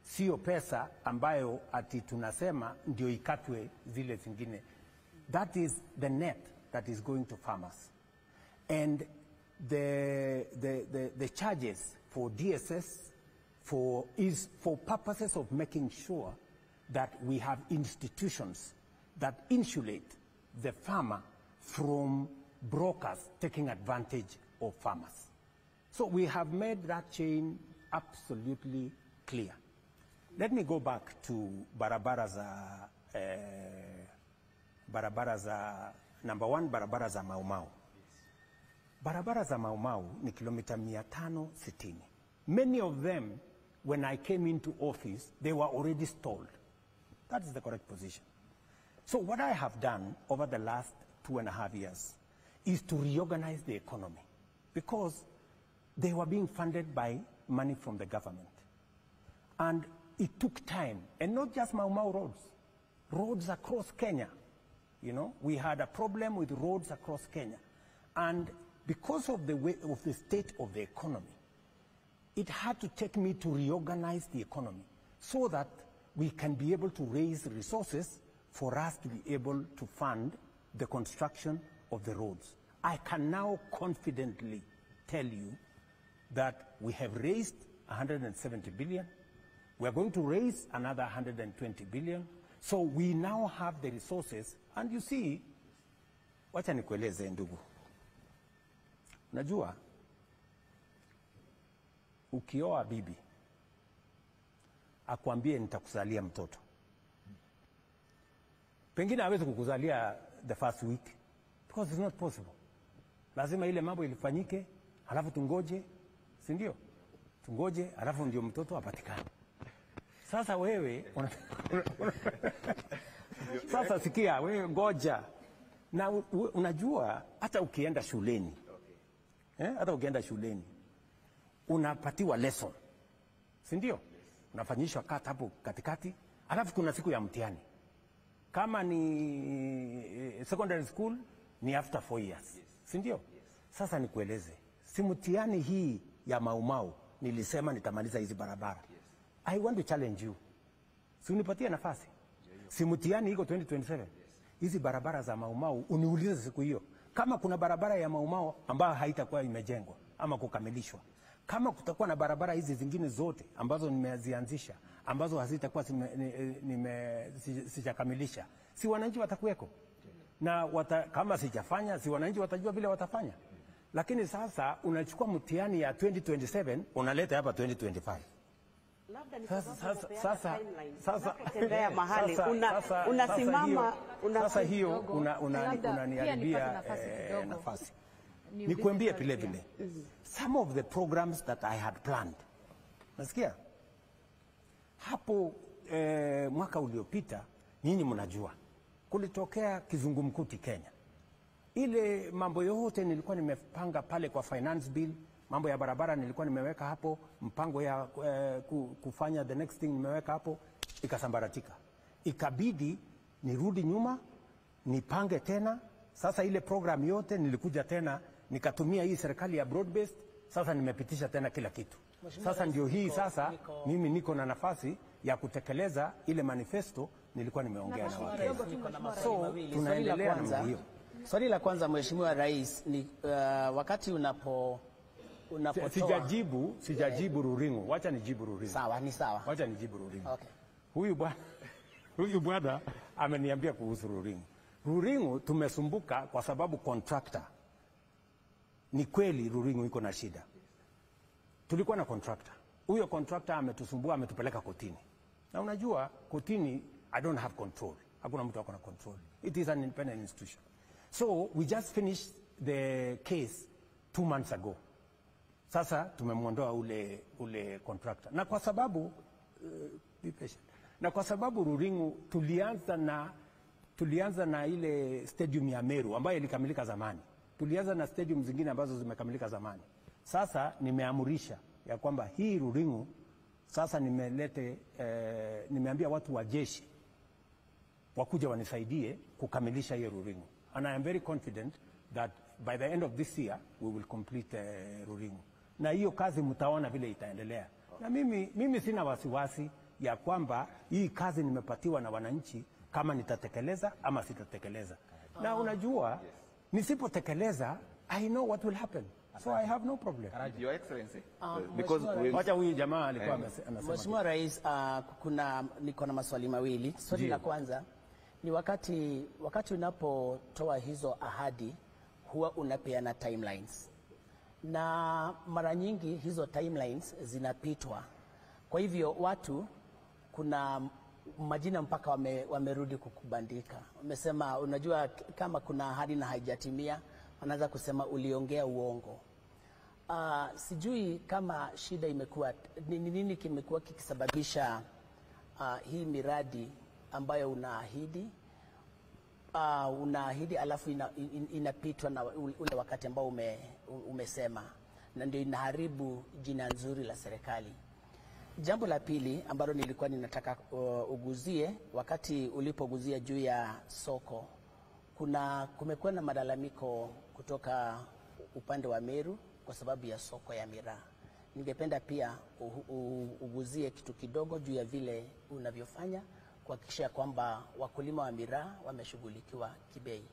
Sio pesa ambayo ati tunasema ndio ikatwe zile zingine. That is the net that is going to farmers. And the charges for DSS is for purposes of making sure that we have institutions that insulate the farmer from brokers taking advantage of farmers. So we have made that chain absolutely clear. Let me go back to barabara za number one, barabara za Mau Mau. Barabara za Mau Mau ni kilomita 560. Many of them, when I came into office, they were already stalled. That is the correct position. So what I have done over the last 2.5 years is to reorganize the economy, because they were being funded by money from the government. And it took time, and not just Mau Mau roads, roads across Kenya. You know, we had a problem with roads across Kenya. And because of the state of the economy, it had to take me to reorganize the economy so that we can be able to raise resources for us to be able to fund the construction of the roads. I can now confidently tell you that we have raised 170 billion. We are going to raise another 120 billion. So we now have the resources. And you see, wacha nikueleze ndugu. Najua, ukioa bibi, akwambie nitakuzalia mtoto. Pengine hawezi kukuzalia the first week, because it's not possible. Lazima ile mambo ilifanyike, halafu tungoje, si ndio? Tungoje, halafu ndio mtoto apatikane. Sasa wewe, sasa sikia, wewe ngoja. Na unajua, hata ukienda shuleni, hata ukienda shuleni, unapatiwa lesson, si ndio? Unafanyishwa kata hapo katikati, halafu kuna siku ya mtihani. Kama ni secondary school, ni after 4 years, si ndio? Sasa nikueleze, si mtihani hii ya Mau Mau nilisema nitamaliza hizi barabara. I want to challenge you. Si unipatie nafasi. Si mtihani iko 2027. hizi barabara za Maumau, uniulize siku hiyo kama kuna barabara ya Maumau ambayo haitakuwa imejengwa ama kukamilishwa, kama kutakuwa na barabara hizi zingine zote ambazo nimezianzisha ambazo hazitakuwa sijakamilisha, si wananchi watakuweko? Na kama sijafanya, si wananchi watajua vile watafanya? Lakini sasa unachukua mtihani ya 2027 unaleta hapa 2025. Labda ni unasimama sasa hiyo unaniharibia nafasi. Nikuambie vile vile some of the programs that I had planned. Nasikia hapo mwaka uliopita, nyinyi mnajua kulitokea kizungumkuti Kenya. Ile mambo yote nilikuwa nimepanga pale kwa finance bill, mambo ya barabara nilikuwa nimeweka hapo, mpango ya kufanya the next thing nimeweka hapo, ikasambaratika. Ikabidi nirudi nyuma, nipange tena. Sasa ile program yote nilikuja tena nikatumia hii serikali ya broad based, sasa nimepitisha tena kila kitu. Sasa ndio hii sasa mimi niko na nafasi ya kutekeleza ile manifesto nilikuwa nimeongea na Wakenya. So tunaendelea na hiyo. Swali la kwanza Mheshimiwa Rais ni wakati unapotoa sijajibu Ruringu. Wacha nijibu Ruringu. Sawa, ni sawa. Wacha nijibu Ruringu. Okay. Huyu bwana ameniambia kuhusu Ruringu. Ruringu tumesumbuka kwa sababu contractor. Ni kweli Ruringu iko na shida. Tulikuwa na contractor. Huyo contractor ametusumbua, ametupeleka kotini. Na unajua kotini I don't have control. Hakuna mtu akona control. It is an independent institution. So we just finished the case 2 months ago. Sasa tumemwondoa ule contractor. Na kwa sababu be patient. Na kwa sababu Ruringu tulianza na ile stadium ya Meru ambayo ilikamilika zamani. Tulianza na stadium zingine ambazo zimekamilika zamani. Sasa nimeamurisha ya kwamba hii Ruringu sasa nimeambia watu wa jeshi wakuja wanisaidie kukamilisha hiyo Ruringu. And I am very confident that by the end of this year we will complete Ruringu. Na hiyo kazi mtaona vile itaendelea. Na mimi sina wasiwasi ya kwamba hii kazi nimepatiwa na wananchi kama nitatekeleza ama sitatekeleza. Na unajua nisipotekeleza I know what will happen. So I have no problem. Your Excellency, because wacha huyu jamaa alikuwa anasema. Mheshimiwa Rais, niko na maswali mawili. Swali la kwanza ni wakati unapotoa hizo ahadi huwa unapeana timelines. Na mara nyingi hizo timelines zinapitwa. Kwa hivyo watu kuna majina mpaka wamerudi kukubandika. Wamesema unajua kama kuna ahadi na haijatimia, wanaanza kusema uliongea uongo. Sijui kama shida imekuwa nini kimekuwa kikisababisha hii miradi ambayo unaahidi alafu inapitwa na ule wakati ambao umesema, na ndio inaharibu jina nzuri la serikali. Jambo la pili ambalo nilikuwa ninataka uguzie, wakati ulipoguzia juu ya soko, kumekuwa na malalamiko kutoka upande wa Meru kwa sababu ya soko ya miraa. Ningependa pia uguzie kitu kidogo juu ya vile unavyofanya kuhakikisha kwamba wakulima wa miraa wameshughulikiwa kibei.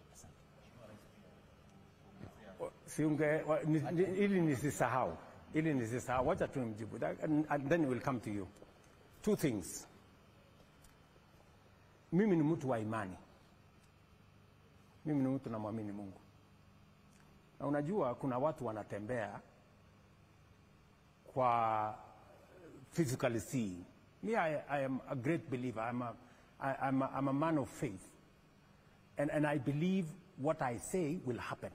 Ili nisisahau, wacha tumjibu and then we'll come to you. 2 things. Mimi ni mtu wa imani. Mimi ni mtu namwamini Mungu. Na unajua kuna watu wanatembea kwa physically seeing. Me, I am a great believer. I'm a man of faith. And I believe what I say will happen.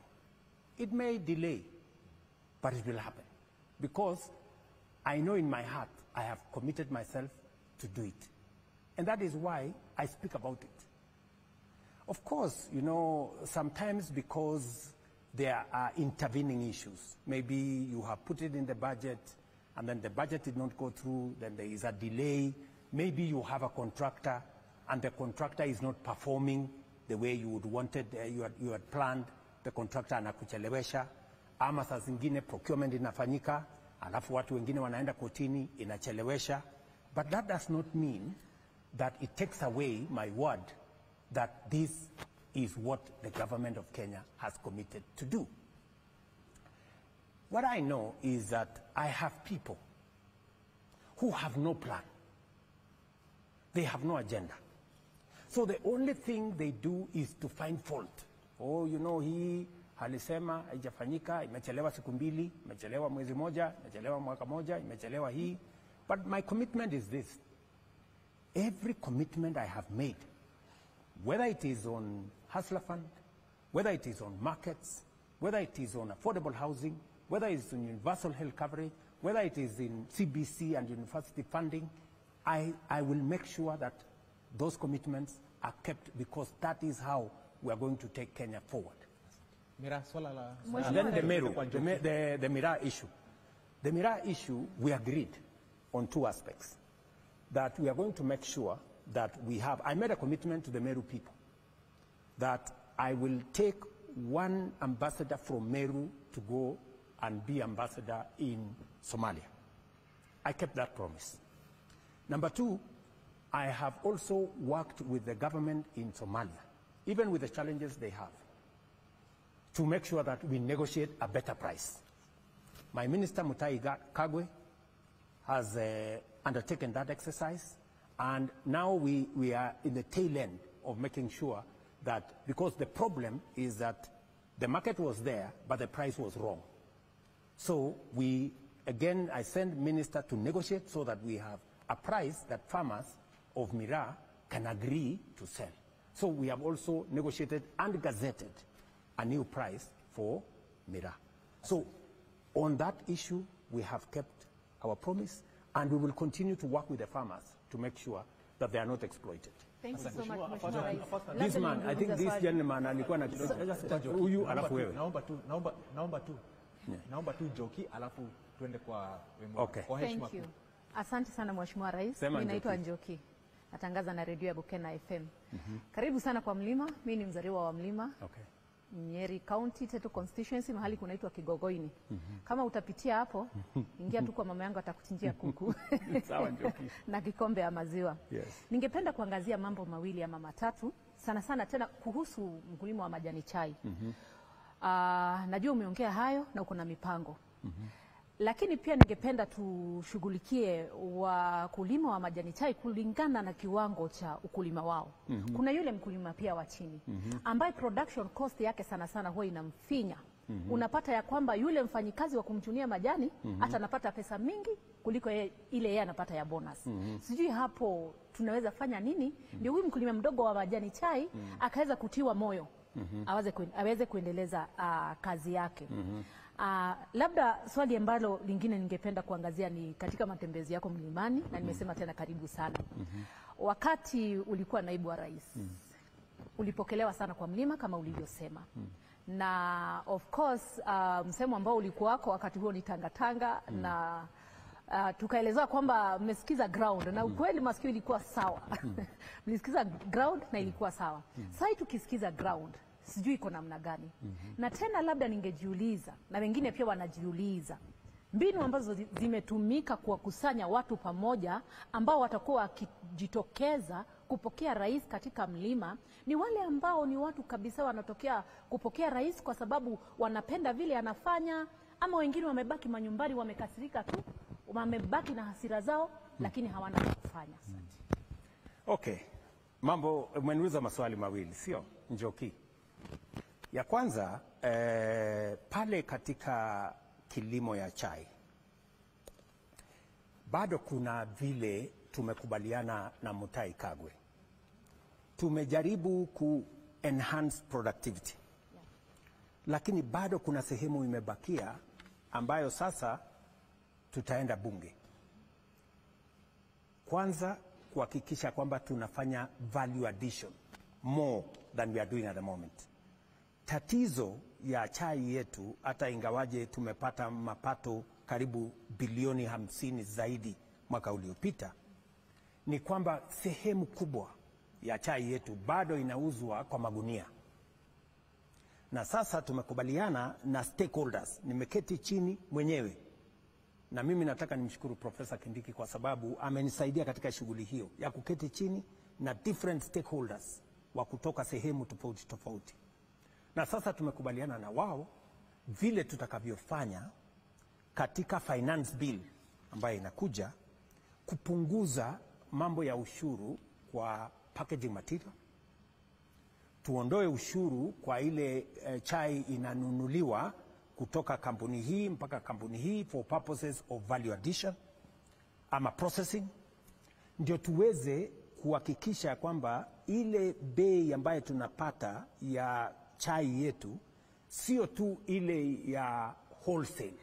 It may delay, but it will happen. Because I know in my heart I have committed myself to do it. And that is why I speak about it. Of course, you know, sometimes because there are intervening issues. Maybe you have put it in the budget and then the budget did not go through, then there is a delay. Maybe you have a contractor and the contractor is not performing the way you would wanted, you had planned. The contractor anakuchelewesha, ama saa zingine procurement inafanyika, alafu watu wengine wanaenda kotini, inachelewesha. But that does not mean that it takes away my word that this is what the government of Kenya has committed to do. What I know is that I have people who have no plan. They have no agenda. So the only thing they do is to find fault. Oh, you know, hii alisema haijafanyika, imechelewa siku mbili, imechelewa mwezi moja, imechelewa mwaka moja, imechelewa hii. But my commitment is this. Every commitment I have made, whether it is on Hustler Fund, whether it is on markets, whether it is on affordable housing, whether it is on universal health coverage, whether it is in CBC and university funding, I will make sure that those commitments are kept, because that is how we are going to take Kenya forward. And then the Meru, the Mira issue. The Mira issue, we agreed on two aspects. That we are going to make sure that we have, I made a commitment to the Meru people that I will take one ambassador from Meru to go and be ambassador in Somalia. I kept that promise. Number two, I have also worked with the government in Somalia, even with the challenges they have, to make sure that we negotiate a better price. My minister, Mutahi Kagwe, has undertaken that exercise, and now we are in the tail end of making sure that, because the problem is that the market was there, but the price was wrong. So I send minister to negotiate so that we have a price that farmers of Mira can agree to sell. So we have also negotiated and gazetted a new price for Mira. So on that issue, we have kept our promise, and we will continue to work with the farmers to make sure that they are not exploited. Thank you so much, Mheshimiwa Rais. This man, I think this gentleman alikuwa na huyu alafu wewe. Naomba tu Njoki alafu tuende kwa Okay. Thank you. Asante sana Mheshimiwa Rais. Mimi naitwa Njoki. Natangaza na redio ya Bukena FM. Karibu sana kwa Mlima. Mimi ni mzaliwa wa Mlima. Okay. Nyeri County, Teto Constituency, mahali kunaitwa Kigogoini. Kama utapitia hapo, ingia tu kwa mama yangu, atakuchinjia kuku. Sawa Njoki. Na kikombe ya maziwa. Yes. Ningependa kuangazia mambo mawili ama matatu, sana sana tena kuhusu mkulima wa majani chai. Najua umeongea hayo na uko na mipango. Lakini pia ningependa tushughulikie wakulima wa majani chai kulingana na kiwango cha ukulima wao. Kuna yule mkulima pia wa chini ambaye production cost yake sana sana huwa inamfinya. Unapata ya kwamba yule mfanyikazi wa kumchunia majani hata anapata pesa mingi kuliko ile yeye anapata ya bonus. Sijui hapo tunaweza fanya nini ndio huyu mkulima mdogo wa majani chai akaweza kutiwa moyo aweze kuendeleza kazi yake. Labda swali ambalo lingine ningependa kuangazia ni katika matembezi yako mlimani, na nimesema tena karibu sana. Wakati ulikuwa naibu wa rais, ulipokelewa sana kwa Mlima kama ulivyosema. Na of course msemo ambao ulikuwa wako wakati huo ni tangatanga na tukaelezewa kwamba mmesikiza ground, na ukweli masikio ilikuwa sawa. Mlisikiza ground na ilikuwa sawa. Sasa tukisikiza ground, sijui iko namna gani. Na tena labda ningejiuliza, na wengine pia wanajiuliza, mbinu ambazo zimetumika kuwakusanya watu pamoja ambao watakuwa wakijitokeza kupokea rais katika Mlima, ni wale ambao ni watu kabisa wanatokea kupokea rais kwa sababu wanapenda vile anafanya, ama wengine wamebaki manyumbani wamekasirika tu, wamebaki na hasira zao lakini hawana cha kufanya. Okay. Mambo, umeniuliza maswali mawili, sio Njoki? Ya kwanza, pale katika kilimo ya chai, bado kuna vile tumekubaliana na Mutahi Kagwe. Tumejaribu enhance productivity. Lakini bado kuna sehemu imebakia ambayo sasa tutaenda bunge. Kwanza kuhakikisha kwamba tunafanya value addition more than we are doing at the moment. Tatizo ya chai yetu, hata ingawaje tumepata mapato karibu bilioni 50 zaidi mwaka uliopita, ni kwamba sehemu kubwa ya chai yetu bado inauzwa kwa magunia. Na sasa tumekubaliana na stakeholders, nimeketi chini mwenyewe, na mimi nataka nimshukuru Profesa Kindiki kwa sababu amenisaidia katika shughuli hiyo ya kuketi chini na different stakeholders wa kutoka sehemu tofauti tofauti, na sasa tumekubaliana na wao vile tutakavyofanya katika finance bill ambayo inakuja kupunguza mambo ya ushuru kwa packaging material, tuondoe ushuru kwa ile chai inanunuliwa kutoka kampuni hii mpaka kampuni hii for purposes of value addition ama processing, ndio tuweze kuhakikisha kwamba ile bei ambayo tunapata ya chai yetu sio tu ile ya wholesale,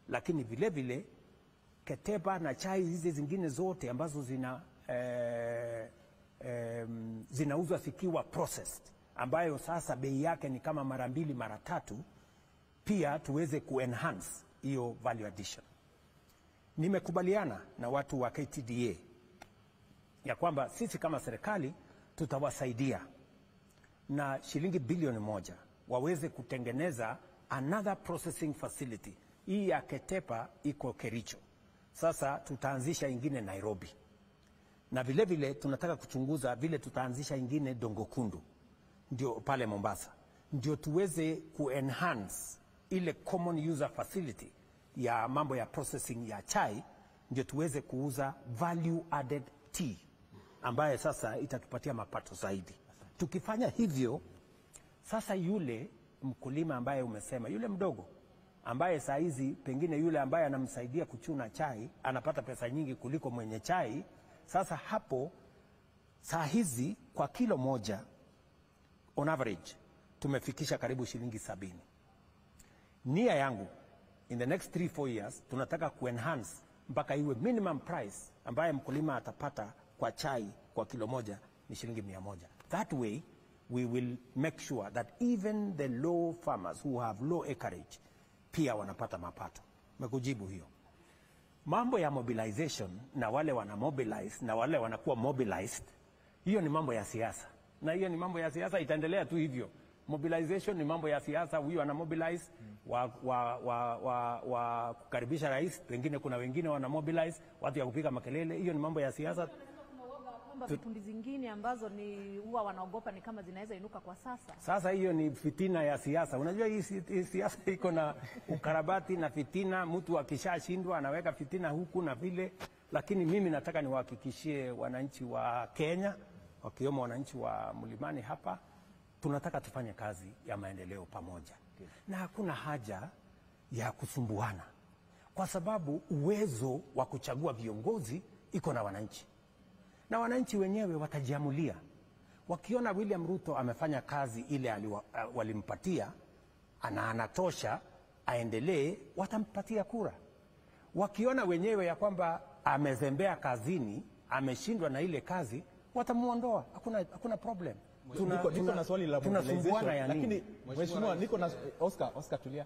lakini vile vile Ketepa na chai hizi zingine zote ambazo zinauzwa zikiwa processed, ambayo sasa bei yake ni kama mara 2 mara 3, pia tuweze kuenhance hiyo value addition. Nimekubaliana na watu wa KTDA ya kwamba sisi kama serikali tutawasaidia na shilingi bilioni 1 waweze kutengeneza another processing facility. Hii ya Ketepa iko Kericho, sasa tutaanzisha ingine Nairobi, na vile vile tunataka kuchunguza vile tutaanzisha ingine Dongokundu, ndio pale Mombasa, ndio tuweze kuenhance ile common user facility ya mambo ya processing ya chai, ndio tuweze kuuza value added tea ambaye sasa itatupatia mapato zaidi. Tukifanya hivyo, sasa yule mkulima ambaye umesema, yule mdogo ambaye saa hizi pengine yule ambaye anamsaidia kuchuna chai anapata pesa nyingi kuliko mwenye chai, sasa hapo saa hizi kwa kilo moja on average tumefikisha karibu shilingi 70. Nia yangu in the next 3-4 years tunataka kuenhance mpaka iwe minimum price ambaye mkulima atapata kwa chai kwa kilo moja ni shilingi 100. That way we will make sure that even the low farmers who have low acreage pia wanapata mapato. Mekujibu hiyo. Mambo ya mobilization na wale wana mobilize na wale wanakuwa mobilized, hiyo ni mambo ya siasa. Na hiyo ni mambo ya siasa, itaendelea tu hivyo. Mobilization ni mambo ya siasa, huyu ana mobilize wa kukaribisha rais, wengine kuna wengine wana mobilize watu ya kupiga makelele, hiyo ni mambo ya siasa. Vikundi zingine ambazo ni huwa wanaogopa ni kama zinaweza inuka kwa sasa. Sasa hiyo ni fitina ya siasa. Unajua hii siasa iko na ukarabati na fitina, mtu akishashindwa anaweka fitina huku na vile, lakini mimi nataka niwahakikishie wananchi wa Kenya, wakiwemo wananchi wa Mlimani hapa, tunataka tufanye kazi ya maendeleo pamoja. Na hakuna haja ya kusumbuana, kwa sababu uwezo wa kuchagua viongozi iko na wananchi. Na wananchi wenyewe watajiamulia. Wakiona William Ruto amefanya kazi ile walimpatia, anatosha aendelee, watampatia kura. Wakiona wenyewe ya kwamba amezembea kazini, ameshindwa na ile kazi, watamuondoa. Hakuna problem. Niko na swali la mobilization, lakini mheshimiwa, niko na Oscar tulia.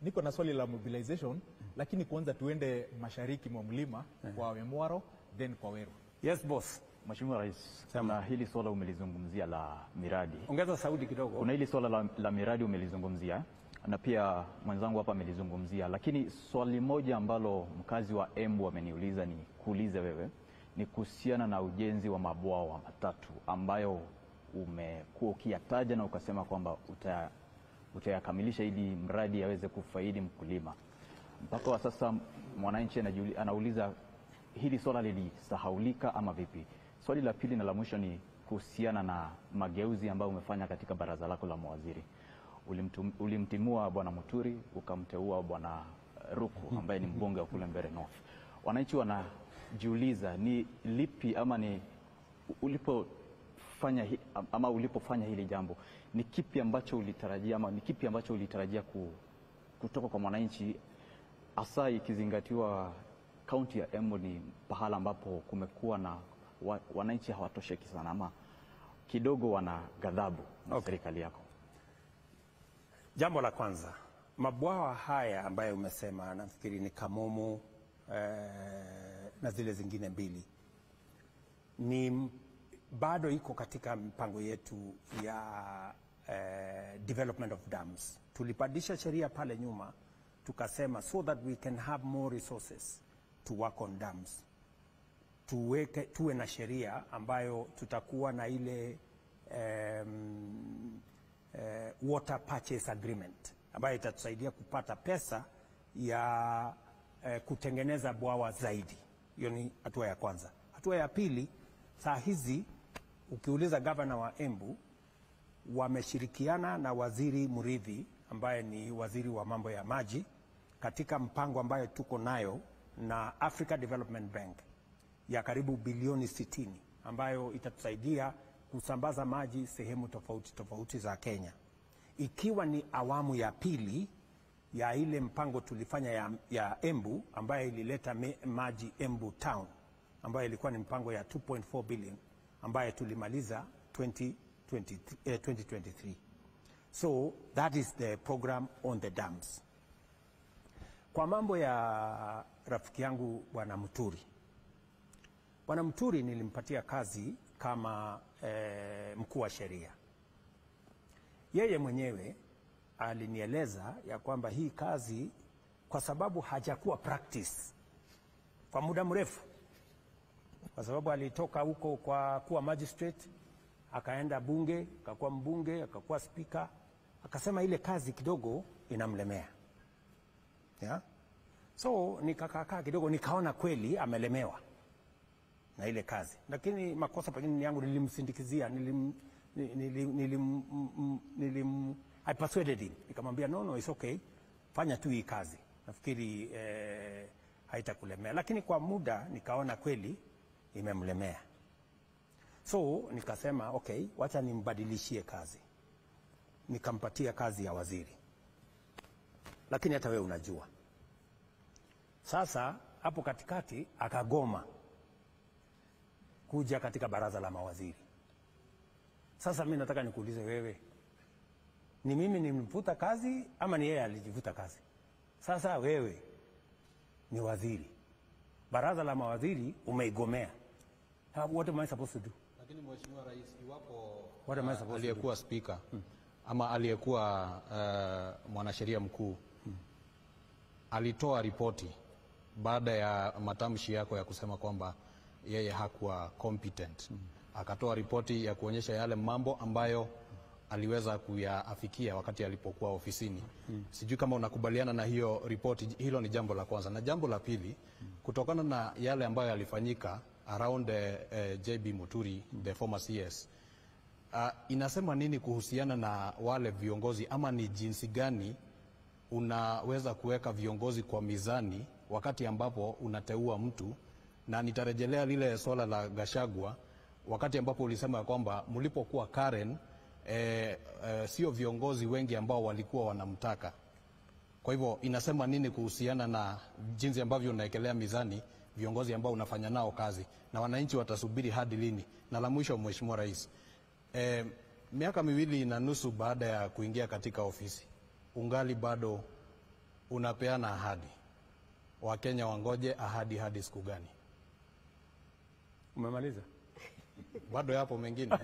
Niko na swali la mobilization, lakini kwanza tuende mashariki mwa mlima kwa Wemwaro then kwa Weru. Yes boss. Mheshimiwa Rais, na hili swala umelizungumzia la miradi. Ongeza sauti kidogo. Kuna hili swala la miradi umelizungumzia na pia mwenzangu hapa amelizungumzia, lakini swali moja ambalo mkazi wa Embu ameniuliza ni kuulize wewe, ni kuhusiana na ujenzi wa mabwawa matatu ambayo umekuwa ukiyataja na ukasema kwamba utayakamilisha ili mradi yaweze kufaidi mkulima. Mpaka wa sasa mwananchi anauliza hili swala lilisahaulika ama vipi? Swali la pili na la mwisho ni kuhusiana na mageuzi ambayo umefanya katika baraza lako la mawaziri. Ulimtimua Bwana Muturi, ukamteua Bwana Ruku ambaye ni mbunge wa kule Mbeere North. Wananchi wanajiuliza ni lipi ama ni ulipofanya hili jambo, ni kipi ambacho ulitarajia ama ni kipi ambacho ulitarajia kutoka kwa mwananchi, hasa ikizingatiwa kaunti ya Embu ni pahala ambapo kumekuwa na wananchi hawatosheki sana ama kidogo wana ghadhabu na serikali yako? Jambo la kwanza, mabwawa haya ambayo umesema, nafikiri ni Kamumu na zile zingine mbili, ni bado iko katika mpango yetu ya development of dams. Tulibadilisha sheria pale nyuma, tukasema so that we can have more resources to work on dams, tuwe na sheria ambayo tutakuwa na ile water purchase agreement ambayo itatusaidia kupata pesa ya kutengeneza bwawa zaidi. Hiyo ni hatua ya kwanza. Hatua ya pili, saa hizi ukiuliza gavana wa Embu, wameshirikiana na waziri Murithi ambaye ni waziri wa mambo ya maji katika mpango ambayo tuko nayo na Africa Development Bank ya karibu bilioni 60 ambayo itatusaidia kusambaza maji sehemu tofauti tofauti za Kenya, ikiwa ni awamu ya pili ya ile mpango tulifanya ya Embu ambayo ilileta maji Embu Town ambayo ilikuwa ni mpango ya 2.4 billion ambayo tulimaliza 2023. So that is the program on the dams. Kwa mambo ya rafiki yangu Bwana Muturi. Bwana Muturi nilimpatia kazi kama mkuu wa sheria. Yeye mwenyewe alinieleza ya kwamba hii kazi kwa sababu hajakuwa practice kwa muda mrefu, kwa sababu alitoka huko kwa kuwa magistrate, akaenda bunge, akakuwa mbunge, akakuwa speaker, akasema ile kazi kidogo inamlemea. Yeah? So nikakaa kidogo, nikaona kweli amelemewa na ile kazi, lakini makosa pengine ni yangu, nilimsindikizia, I persuaded him, nikamwambia no, it's okay, fanya tu hii kazi, nafikiri haitakulemea. Lakini kwa muda nikaona kweli imemlemea, so nikasema okay, wacha nimbadilishie kazi, nikampatia kazi ya waziri. Lakini hata wewe unajua, sasa hapo katikati akagoma kuja katika baraza la mawaziri. Sasa mimi nataka nikuulize wewe, ni mimi nimemfuta kazi ama ni yeye alijivuta kazi? Sasa wewe ni waziri, baraza la mawaziri umeigomea. What am I supposed to do? Lakini Mheshimiwa Rais, iwapo aliyekuwa speaker ama aliyekuwa mwanasheria mkuu alitoa ripoti baada ya matamshi yako ya kusema kwamba yeye hakuwa competent, akatoa ripoti ya kuonyesha yale mambo ambayo aliweza kuyaafikia wakati alipokuwa ofisini. Sijui kama unakubaliana na hiyo ripoti. Hilo ni jambo la kwanza. Na jambo la pili, kutokana na yale ambayo yalifanyika around JB Muturi, the former CS, inasema nini kuhusiana na wale viongozi, ama ni jinsi gani unaweza kuweka viongozi kwa mizani wakati ambapo unateua mtu? Na nitarejelea lile swala la Gachagua, wakati ambapo ulisema kwamba mlipokuwa Karen sio viongozi wengi ambao walikuwa wanamtaka. Kwa hivyo inasema nini kuhusiana na jinsi ambavyo unaekelea mizani viongozi ambao unafanya nao kazi, na wananchi watasubiri hadi lini? Na la mwisho, Mheshimiwa Rais, miaka 2.5 baada ya kuingia katika ofisi, ungali bado unapeana ahadi. Wakenya wangoje ahadi hadi siku gani? Umemaliza? Bado yapo mengine.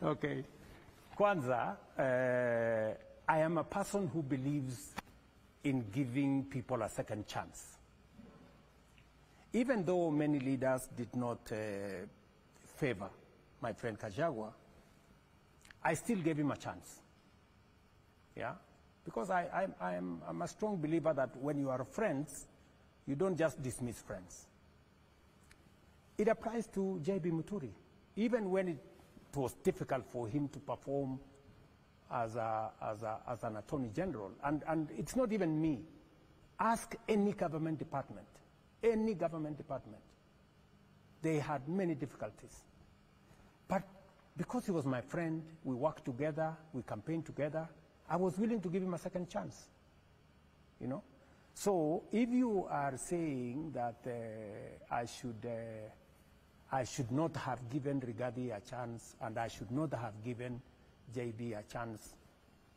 Okay. Kwanza, I am a person who believes in giving people a second chance. Even though many leaders did not favor my friend Gachagua, I still gave him a chance. Yeah? Because I'm a strong believer that when you are friends, you don't just dismiss friends. It applies to JB Muturi. Even when it was difficult for him to perform as an Attorney General, and it's not even me. Ask any government department. Any government department. They had many difficulties. But because he was my friend, we worked together, we campaigned together, I was willing to give him a second chance. You know? So if you are saying that I should not have given Rigathi a chance and I should not have given JB a chance,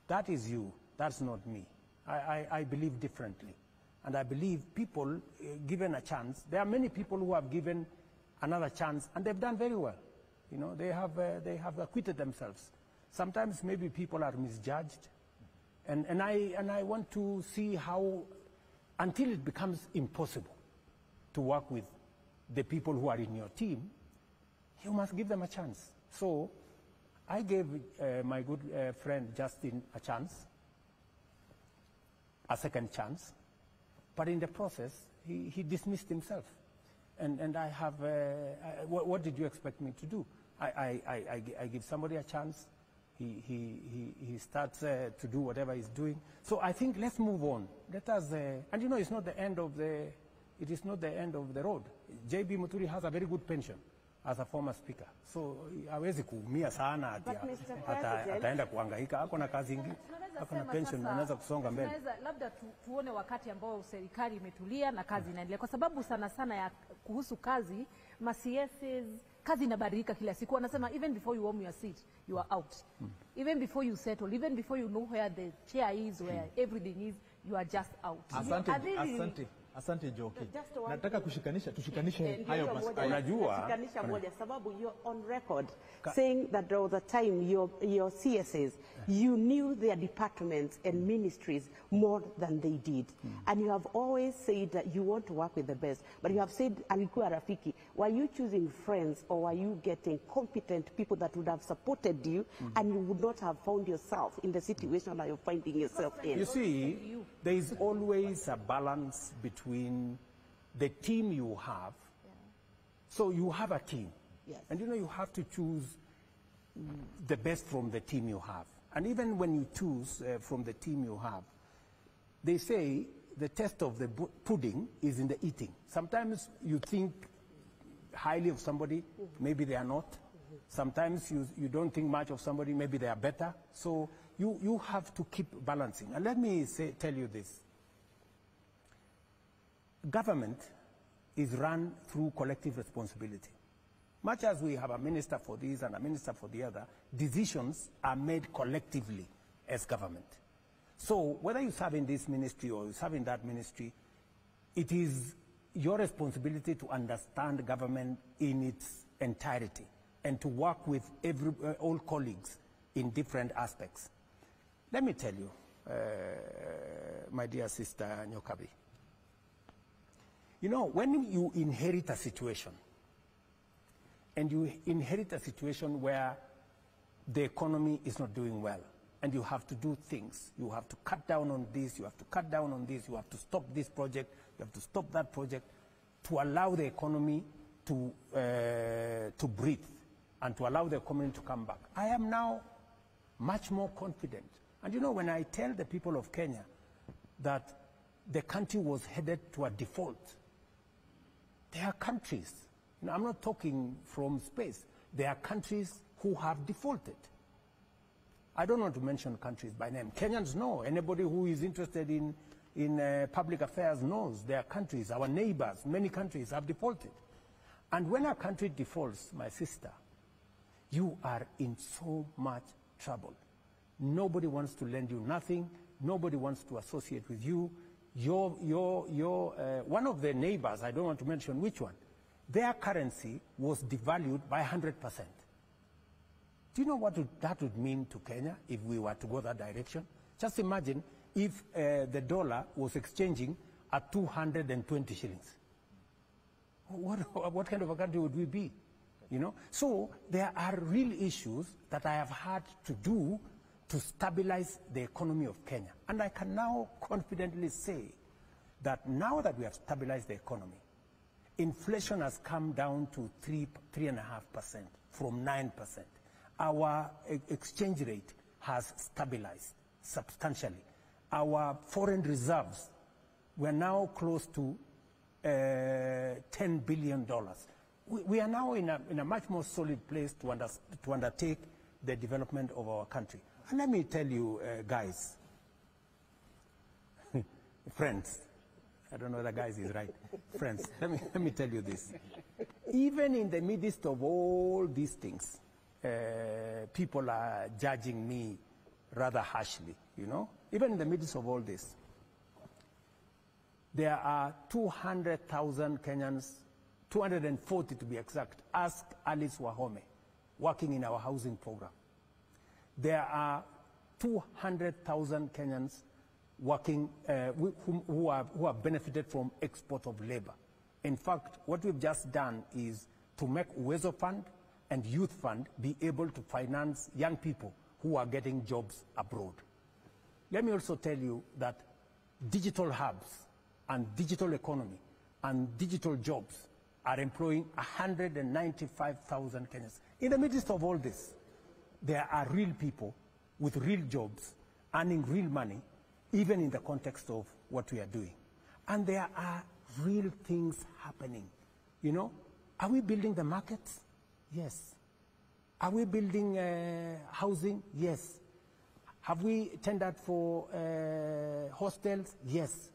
that is you, that's not me. I believe differently. And I believe people given a chance, there are many people who have given another chance and they've done very well. You know, they have acquitted themselves. Sometimes maybe people are misjudged. And I want to see how, until it becomes impossible to work with the people who are in your team, you must give them a chance. So I gave my good friend Justin a chance, a second chance, but in the process, he dismissed himself. And I have, what did you expect me to do? I give somebody a chance, he starts to do whatever he's doing. So I think let's move on. Let us, and you know, it's not the end of the, it is not the end of the road. JB Muturi has a very good pension as a former speaker. So hawezi kuumia sana ati ataenda kuhangaika. Ako na kazi ingine, ako na pension, anaweza kusonga mbele. Labda tuone wakati ambao serikali imetulia na kazi inaendelea, kwa sababu sana sana ya kuhusu kazi, ma-CSs, kazi inabadilika kila siku. Wanasema even before you warm your seat, you are out. Even before you settle, even before you know where the chair is, where everything is, you are just out. Asante Joki. Nataka tushikanishe hayo maswali. Unajua, moja sababu you're on record saying that all the time your CSAs, you knew their departments and ministries more than they did. And you have always said that you want to work with the best. But you have said alikuwa rafiki. Were you choosing friends, or were you getting competent people that would have supported you and you would not have found yourself in the situation that you're finding yourself in? You see, there is always a balance between the team you have. So you have a team. Yes. And you know, you have to choose the best from the team you have. And even when you choose from the team you have, they say the test of the pudding is in the eating. Sometimes you think highly of somebody, maybe they are not. Sometimes you don't think much of somebody, maybe they are better. So you have to keep balancing. And let me tell you this. Government is run through collective responsibility. Much as we have a minister for this and a minister for the other, decisions are made collectively as government. So whether you serve in this ministry or you serve in that ministry, it is your responsibility to understand government in its entirety and to work with all colleagues in different aspects. Let me tell you, my dear sister Nyokabi, you know, when you inherit a situation, and you inherit a situation where the economy is not doing well, and you have to do things, you have to cut down on this, you have to cut down on this, you have to stop this project, you have to stop that project, to allow the economy to breathe, and to allow the economy to come back. I am now much more confident. And you know, when I tell the people of Kenya that the country was headed to a default, there are countries, you know, I'm not talking from space, there are countries who have defaulted. I don't want to mention countries by name. Kenyans know, anybody who is interested in public affairs knows there are countries, our neighbors, many countries have defaulted. And when a country defaults, my sister, you are in so much trouble. Nobody wants to lend you nothing, nobody wants to associate with you. One of the neighbors, I don't want to mention which one, their currency was devalued by 100%. Do you know what that would mean to Kenya if we were to go that direction? Just imagine if the dollar was exchanging at 220 shillings. What kind of a country would we be? You know? So there are real issues that I have had to do to stabilize the economy of Kenya. And I can now confidently say that now that we have stabilized the economy, inflation has come down to 3.5% from 9%. Our exchange rate has stabilized substantially. Our foreign reserves, we're now close to $10 billion. We are now in a much more solid place to undertake the development of our country. And let me tell you, guys, friends, I don't know whether guys is right, friends, let me tell you this. Even in the midst of all these things, people are judging me rather harshly, you know? Even in the midst of all this, there are 200,000 Kenyans, 240 to be exact, ask Alice Wahome, working in our housing program. There are 200,000 Kenyans working, who have benefited from export of labor. In fact, what we've just done is to make Uwezo Fund and Youth Fund be able to finance young people who are getting jobs abroad. Let me also tell you that digital hubs and digital economy and digital jobs are employing 195,000 Kenyans. In the midst of all this, there are real people with real jobs, earning real money, even in the context of what we are doing. And there are real things happening. You know, are we building the markets? Yes. Are we building housing? Yes. Have we tendered for hostels? Yes.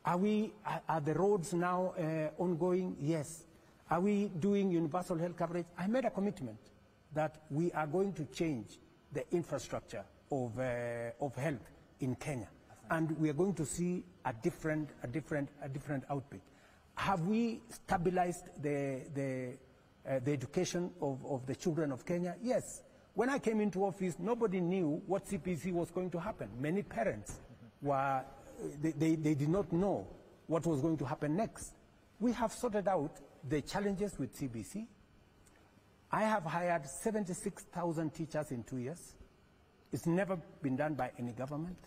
Are the roads now ongoing? Yes. Are we doing universal health coverage? I made a commitment that we are going to change the infrastructure of health in Kenya, and we are going to see a different output. Have we stabilized the education of the children of Kenya? Yes. When I came into office, nobody knew what CPC was going to happen. Many parents were, they did not know what was going to happen next. We have sorted out the challenges with CBC. I have hired 76,000 teachers in 2 years. It's never been done by any government.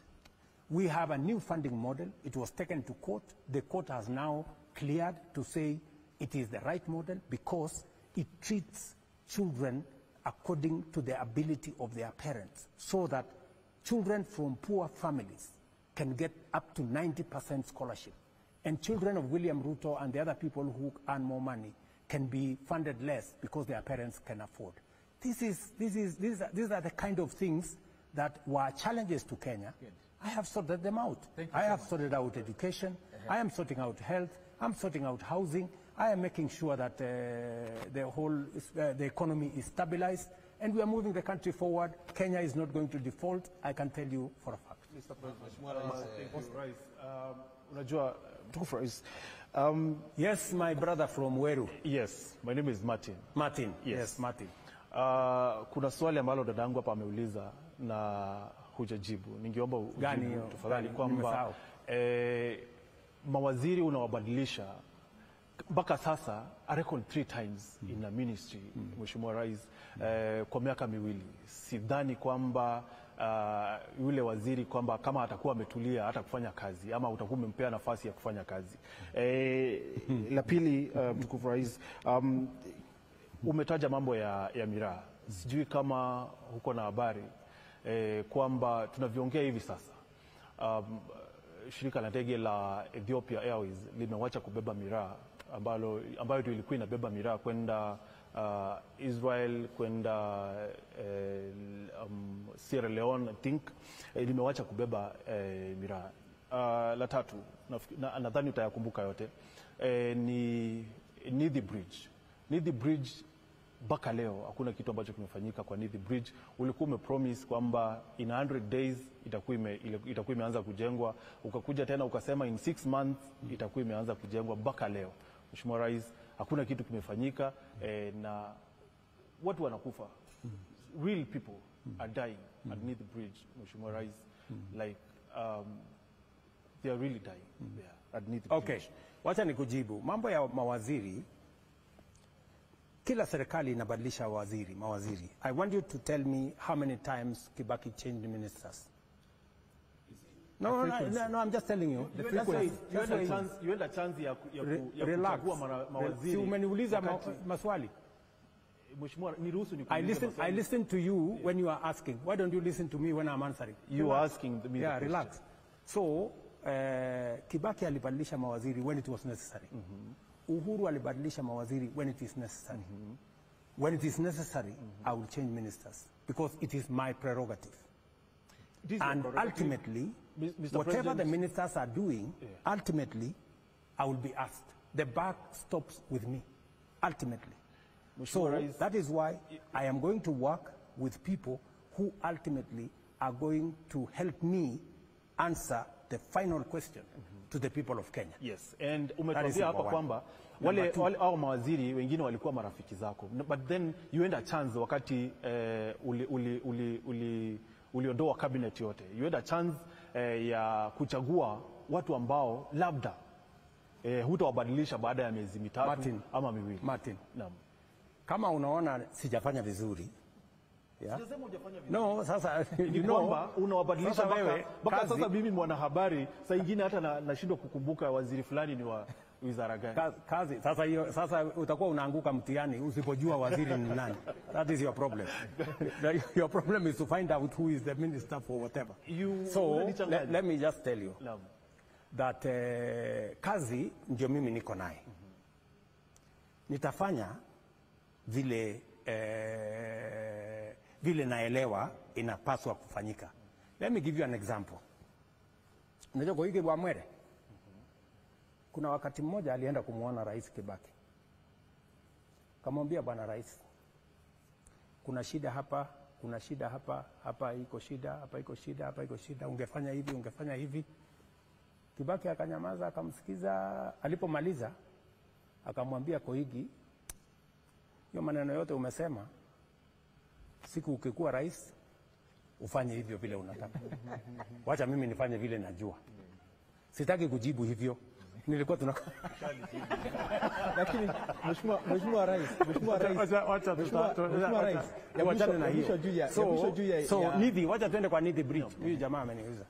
We have a new funding model. It was taken to court. The court has now cleared to say it is the right model because it treats children according to the ability of their parents, so that children from poor families can get up to 90% scholarship. And children of William Ruto and the other people who earn more money can be funded less because their parents can afford. These are the kind of things that were challenges to Kenya. Good. I have sorted them out. I have sorted out education. I am sorting out health. I'm sorting out housing. I am making sure that the economy is stabilized, and we are moving the country forward. Kenya is not going to default. I can tell you for a fact. Mr. President, thank you, Rais. Unajua, Mtukufu Rais. Yes, my brother from Weru. Yes, my name is Martin. Martin. Yes, Martin. Kuna swali ambalo dadangu hapa ameuliza na hujajibu. Ningeomba ujibu tafadhali kwamba mawaziri unawabadilisha mpaka sasa a record 3 times in a ministry, Mheshimiwa Rais, kwa miaka miwili. Sidhani kwamba yule waziri kwamba kama atakuwa ametulia hata kufanya kazi ama utakuwa umempea nafasi ya kufanya kazi. La pili, Mtukufu Rais, umetaja mambo ya miraa. Sijui kama huko na habari kwamba tunavyoongea hivi sasa shirika la ndege la Ethiopia Airways limewacha kubeba miraa ambayo ilikuwa inabeba miraa kwenda Israel, kwenda Sierra Leone, I think, limewacha kubeba miraa. La tatu, nadhani utayakumbuka yote, ni Nithi Bridge. Nithi Bridge mpaka leo hakuna kitu ambacho kimefanyika kwa Nithi Bridge. Ulikuwa umepromise kwamba in 100 days itakuwa imeanza kujengwa, ukakuja tena ukasema in 6 months itakuwa imeanza kujengwa. Mpaka leo, Mheshimiwa Rais, hakuna kitu kimefanyika, na watu wanakufa. Real people are dying at Nithi Bridge, Mheshimiwa Rais. Like they are really dying there at Nithi Bridge. Okay, wacha nikujibu. Mambo ya mawaziri, kila serikali inabadilisha mawaziri. I want you to tell me how many times Kibaki changed ministers. No, I'm just telling you. The frequency. You had a chance ya kuchagua mawaziri. Si umeniuliza maswali. Mheshimiwa, niruhusu I listen to you when you are asking. Why don't you listen to me when I'm answering? You are asking me. Yeah, relax. So, Kibaki alibadilisha mawaziri when it was necessary. Uhuru alibadilisha mawaziri when it is necessary. When it is necessary, I will change ministers because it is my prerogative. And ultimately, whatever the ministers are doing, ultimately, I will be asked. The buck stops with me, ultimately. So that is why I am going to work with people who ultimately are going to help me answer the final question to the people of Kenya. Yes, and umetuambia hapa kwamba wale au mawaziri wengine walikuwa marafiki zako, but then you had a chance wakati uliondoa cabinet yote. You had a chance ya kuchagua watu ambao labda hutawabadilisha baada ya miezi mitatu ama miwili. Martin. Naam. kama unaona sijafanya vizuri, yeah? Sijasema hujafanya vizuri. No, sasa Ni kwamba unawabadilisha sasa wewe, mpaka kazi- sasa mimi mwanahabari saa ingine hata nashindwa kukumbuka waziri fulani ni wa wizara gani. kazi sasa utakuwa unaanguka mtihani usipojua waziri ni nani. That is your problem. Your problem is to find out who is the minister for whatever. So let me just tell you Naam. that kazi ndio mimi niko naye. Nitafanya vile vile naelewa inapaswa kufanyika. Let me give you an example. Unajua Koigi Wamwere, kuna wakati mmoja alienda kumuona Rais Kibaki. Kamwambia, bwana rais, kuna shida hapa, kuna shida hapa, hapa iko shida, hapa iko shida, hapa iko shida, ungefanya hivi, ungefanya hivi. Kibaki akanyamaza, akamsikiza. Alipomaliza akamwambia Koigi, hiyo maneno yote umesema, siku ukikuwa rais ufanye hivyo vile unataka. Wacha mimi nifanye vile najua. Sitaki kujibu hivyo. Nilikuwa Lakini mheshimiwa rais, wachana na hiyo. So Nithi, wacha tuende kwa Nithi Bridge. Huyu jamaa ameniuliza.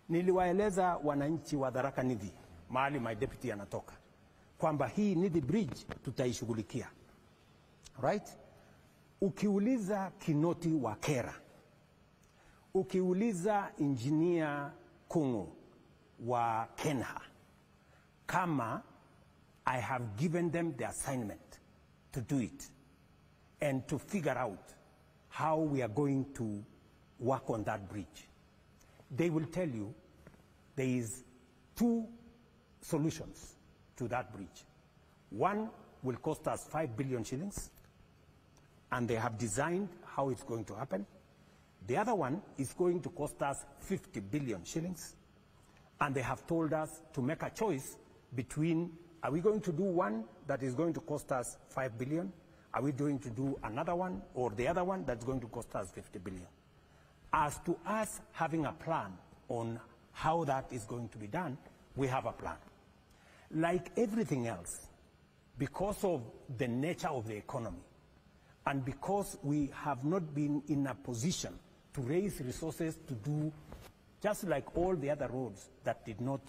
Niliwaeleza wananchi wa Tharaka Nithi, mahali my deputy anatoka, kwamba hii Nithi Bridge tutaishughulikia. Right? Ukiuliza Kinoti wa Kera, ukiuliza engineer Kung'u wa Kenha, kama I have given them the assignment to do it and to figure out how we are going to work on that bridge, they will tell you there is 2 solutions to that bridge. One will cost us 5 billion shillings, and they have designed how it's going to happen. The other one is going to cost us 50 billion shillings, and they have told us to make a choice between, are we going to do one that is going to cost us 5 billion? Are we going to do another one, or the other one that's going to cost us 50 billion? As to us having a plan on how that is going to be done, we have a plan. Like everything else, because of the nature of the economy, and because we have not been in a position to raise resources to do, just like all the other roads that did not,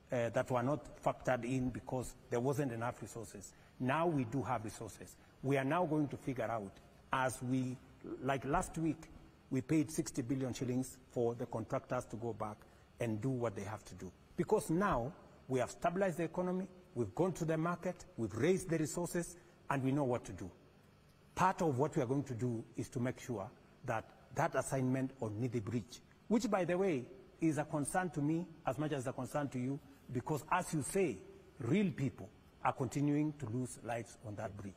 that were not factored in because there wasn't enough resources. Now we do have resources. We are now going to figure out, as we, like last week, we paid 60 billion shillings for the contractors to go back and do what they have to do. Because now we have stabilized the economy, we've gone to the market, we've raised the resources, and we know what to do. Part of what we are going to do is to make sure that that assignment on Nithi Bridge, which by the way is a concern to me as much as a concern to you, because as you say, real people are continuing to lose lives on that bridge.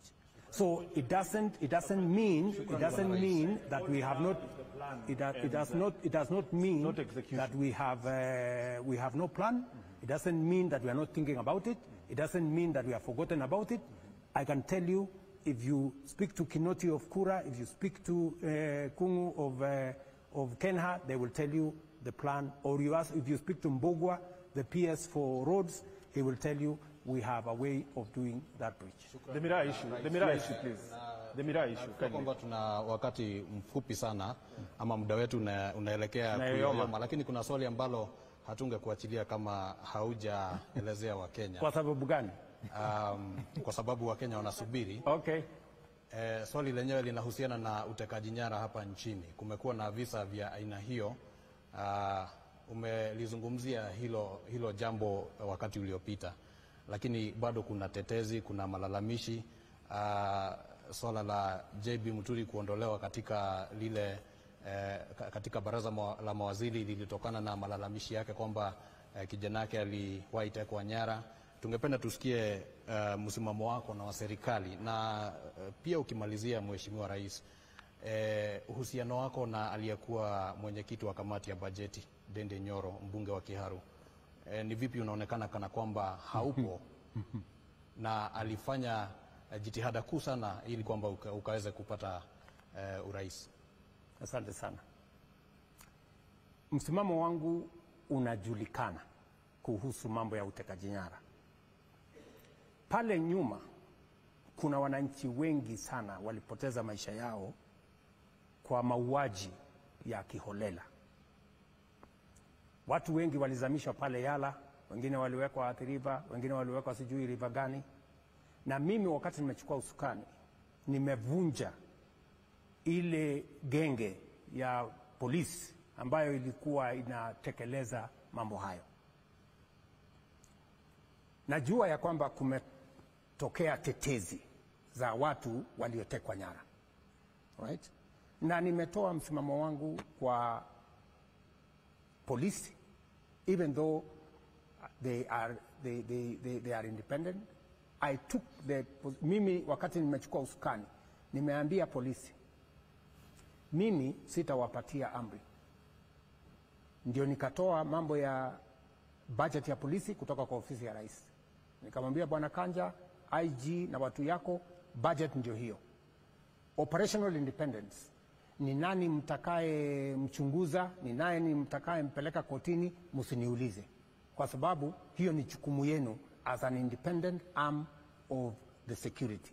So it doesn't mean that we have not, it does not mean that we have no plan. It doesn't mean that we are not thinking about it. It doesn't mean that we have forgotten about it. I can tell you, if you speak to Kinoti of Kura, if you speak to Kung'u of Kenha, they will tell you the plan. Or if you speak to Mbogwa, the PS for roads, he will tell you we have a way of doing that bridge. The Miraa issue, please. The Miraa issue. Kwamba tuna wakati mfupi sana ama muda wetu unaelekea kuyoyoma, lakini kuna swali ambalo hatungekuachilia kama haujaelezea Wakenya. Kwa sababu gani? Kwa sababu Wakenya wanasubiri. Okay. Swali lenyewe linahusiana na utekaji nyara hapa nchini. Kumekuwa na visa vya aina hiyo. Umelizungumzia hilo jambo wakati uliopita, lakini bado kuna tetezi, kuna malalamishi. Swala la JB Muturi kuondolewa katika lile katika baraza la mawaziri lilitokana na malalamishi yake kwamba kijana yake aliwahi tekwa nyara. Tungependa tusikie msimamo wako na wa serikali, na pia ukimalizia, Mheshimiwa Rais, uhusiano wako na aliyekuwa mwenyekiti wa kamati ya bajeti Dende Nyoro, mbunge wa Kiharu. Ni vipi unaonekana kana kwamba haupo na alifanya jitihada kuu sana ili kwamba ukaweze kupata urais? Asante sana. Msimamo wangu unajulikana kuhusu mambo ya utekaji nyara. Pale nyuma kuna wananchi wengi sana walipoteza maisha yao kwa mauaji ya kiholela. Watu wengi walizamishwa pale Yala, wengine waliwekwa Athi River, wengine waliwekwa sijui river gani. Na mimi wakati nimechukua usukani, nimevunja ile genge ya polisi ambayo ilikuwa inatekeleza mambo hayo. Najua ya kwamba kumetokea tetezi za watu waliotekwa nyara. Right? Na nimetoa msimamo wangu kwa polisi, even though they are independent. Mimi wakati nimechukua usukani, nimeambia polisi, mimi sitawapatia amri. Ndio nikatoa mambo ya budget ya polisi kutoka kwa ofisi ya rais. Nikamwambia Bwana Kanja, IG na watu yako, budget ndio hiyo. Operational independence. Ni nani mtakaye mchunguza, ni nani mtakaye mpeleka kotini, msiniulize. Kwa sababu hiyo ni jukumu yenu as an independent arm of the security.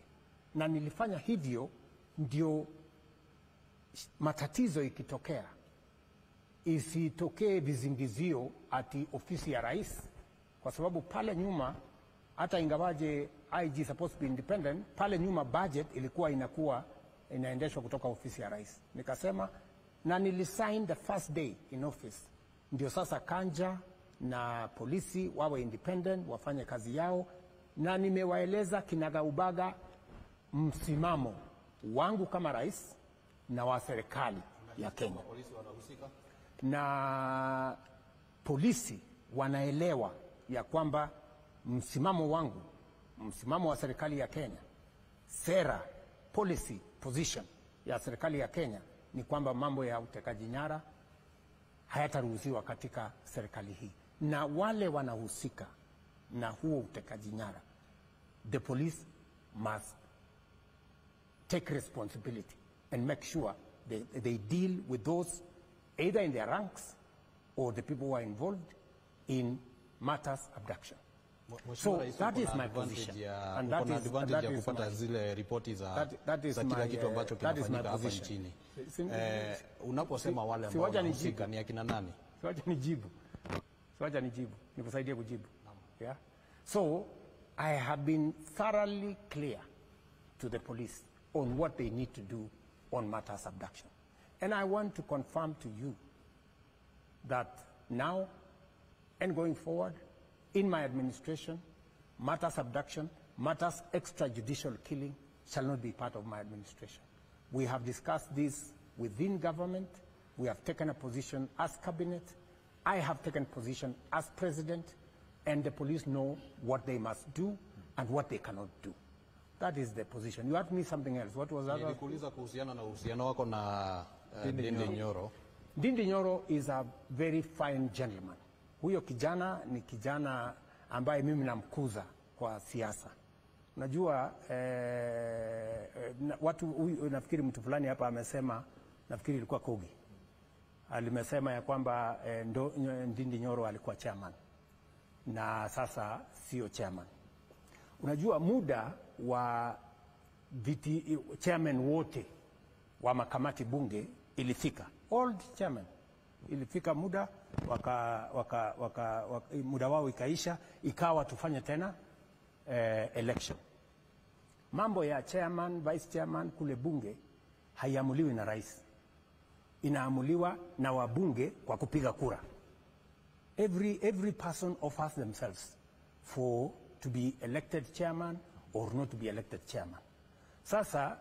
Na nilifanya hivyo ndio matatizo ikitokea isitokee vizingizio ati ofisi ya rais, kwa sababu pale nyuma hata ingawaje IG supposed to be independent, pale nyuma budget ilikuwa inaendeshwa kutoka ofisi ya rais. Nikasema na nilisign the first day in office, ndio sasa Kanja na polisi wawe independent, wafanye kazi yao, na nimewaeleza kinagaubaga msimamo wangu kama rais na wa serikali ya Kenya. Na polisi wanaelewa ya kwamba msimamo wangu, msimamo wa serikali ya Kenya, sera, policy, position ya serikali ya Kenya ni kwamba mambo ya utekaji nyara hayataruhusiwa katika serikali hii. Na wale wanahusika na huo utekaji nyara, the police must take responsibility and make sure they deal with those either in their ranks or the people who are involved in matters abduction. So that is my position. And that is advantage ya kupata zile ripoti za kila kitu ambacho kinafanyika hapa nchini. Unaposema wale ambao wanahusika ni akina nani? Siwaja nijibu. Nikusaidie kujibu. Yeah. So I have been thoroughly clear to the police on what they need to do on matters abduction. And I want to confirm to you that now and going forward, in my administration, matters abduction, matters extrajudicial killing shall not be part of my administration. We have discussed this within government. We have taken a position as cabinet. I have taken position as president, and the police know what they must do and what they cannot do. That is the position. You asked me something else. What was that? Nilikuuliza kuhusiana na uhusiano wako na Ndindi Nyoro. Ndindi Nyoro is a very fine gentleman. Huyo kijana ni kijana ambaye mimi namkuza kwa siasa. Unajua nafikiri mtu fulani hapa amesema, nafikiri ilikuwa Kogi, alimesema ya kwamba Ndindi Nyoro alikuwa chairman na sasa sio chairman. Unajua muda wa chairman wote wa makamati bunge ilifika, old chairman ilifika muda muda wao ikaisha, ikawa tufanye tena election. Mambo ya chairman, vice chairman kule bunge haiamuliwi na rais, inaamuliwa na wabunge kwa kupiga kura. Every person offers themselves to be elected chairman or not to be elected chairman. Sasa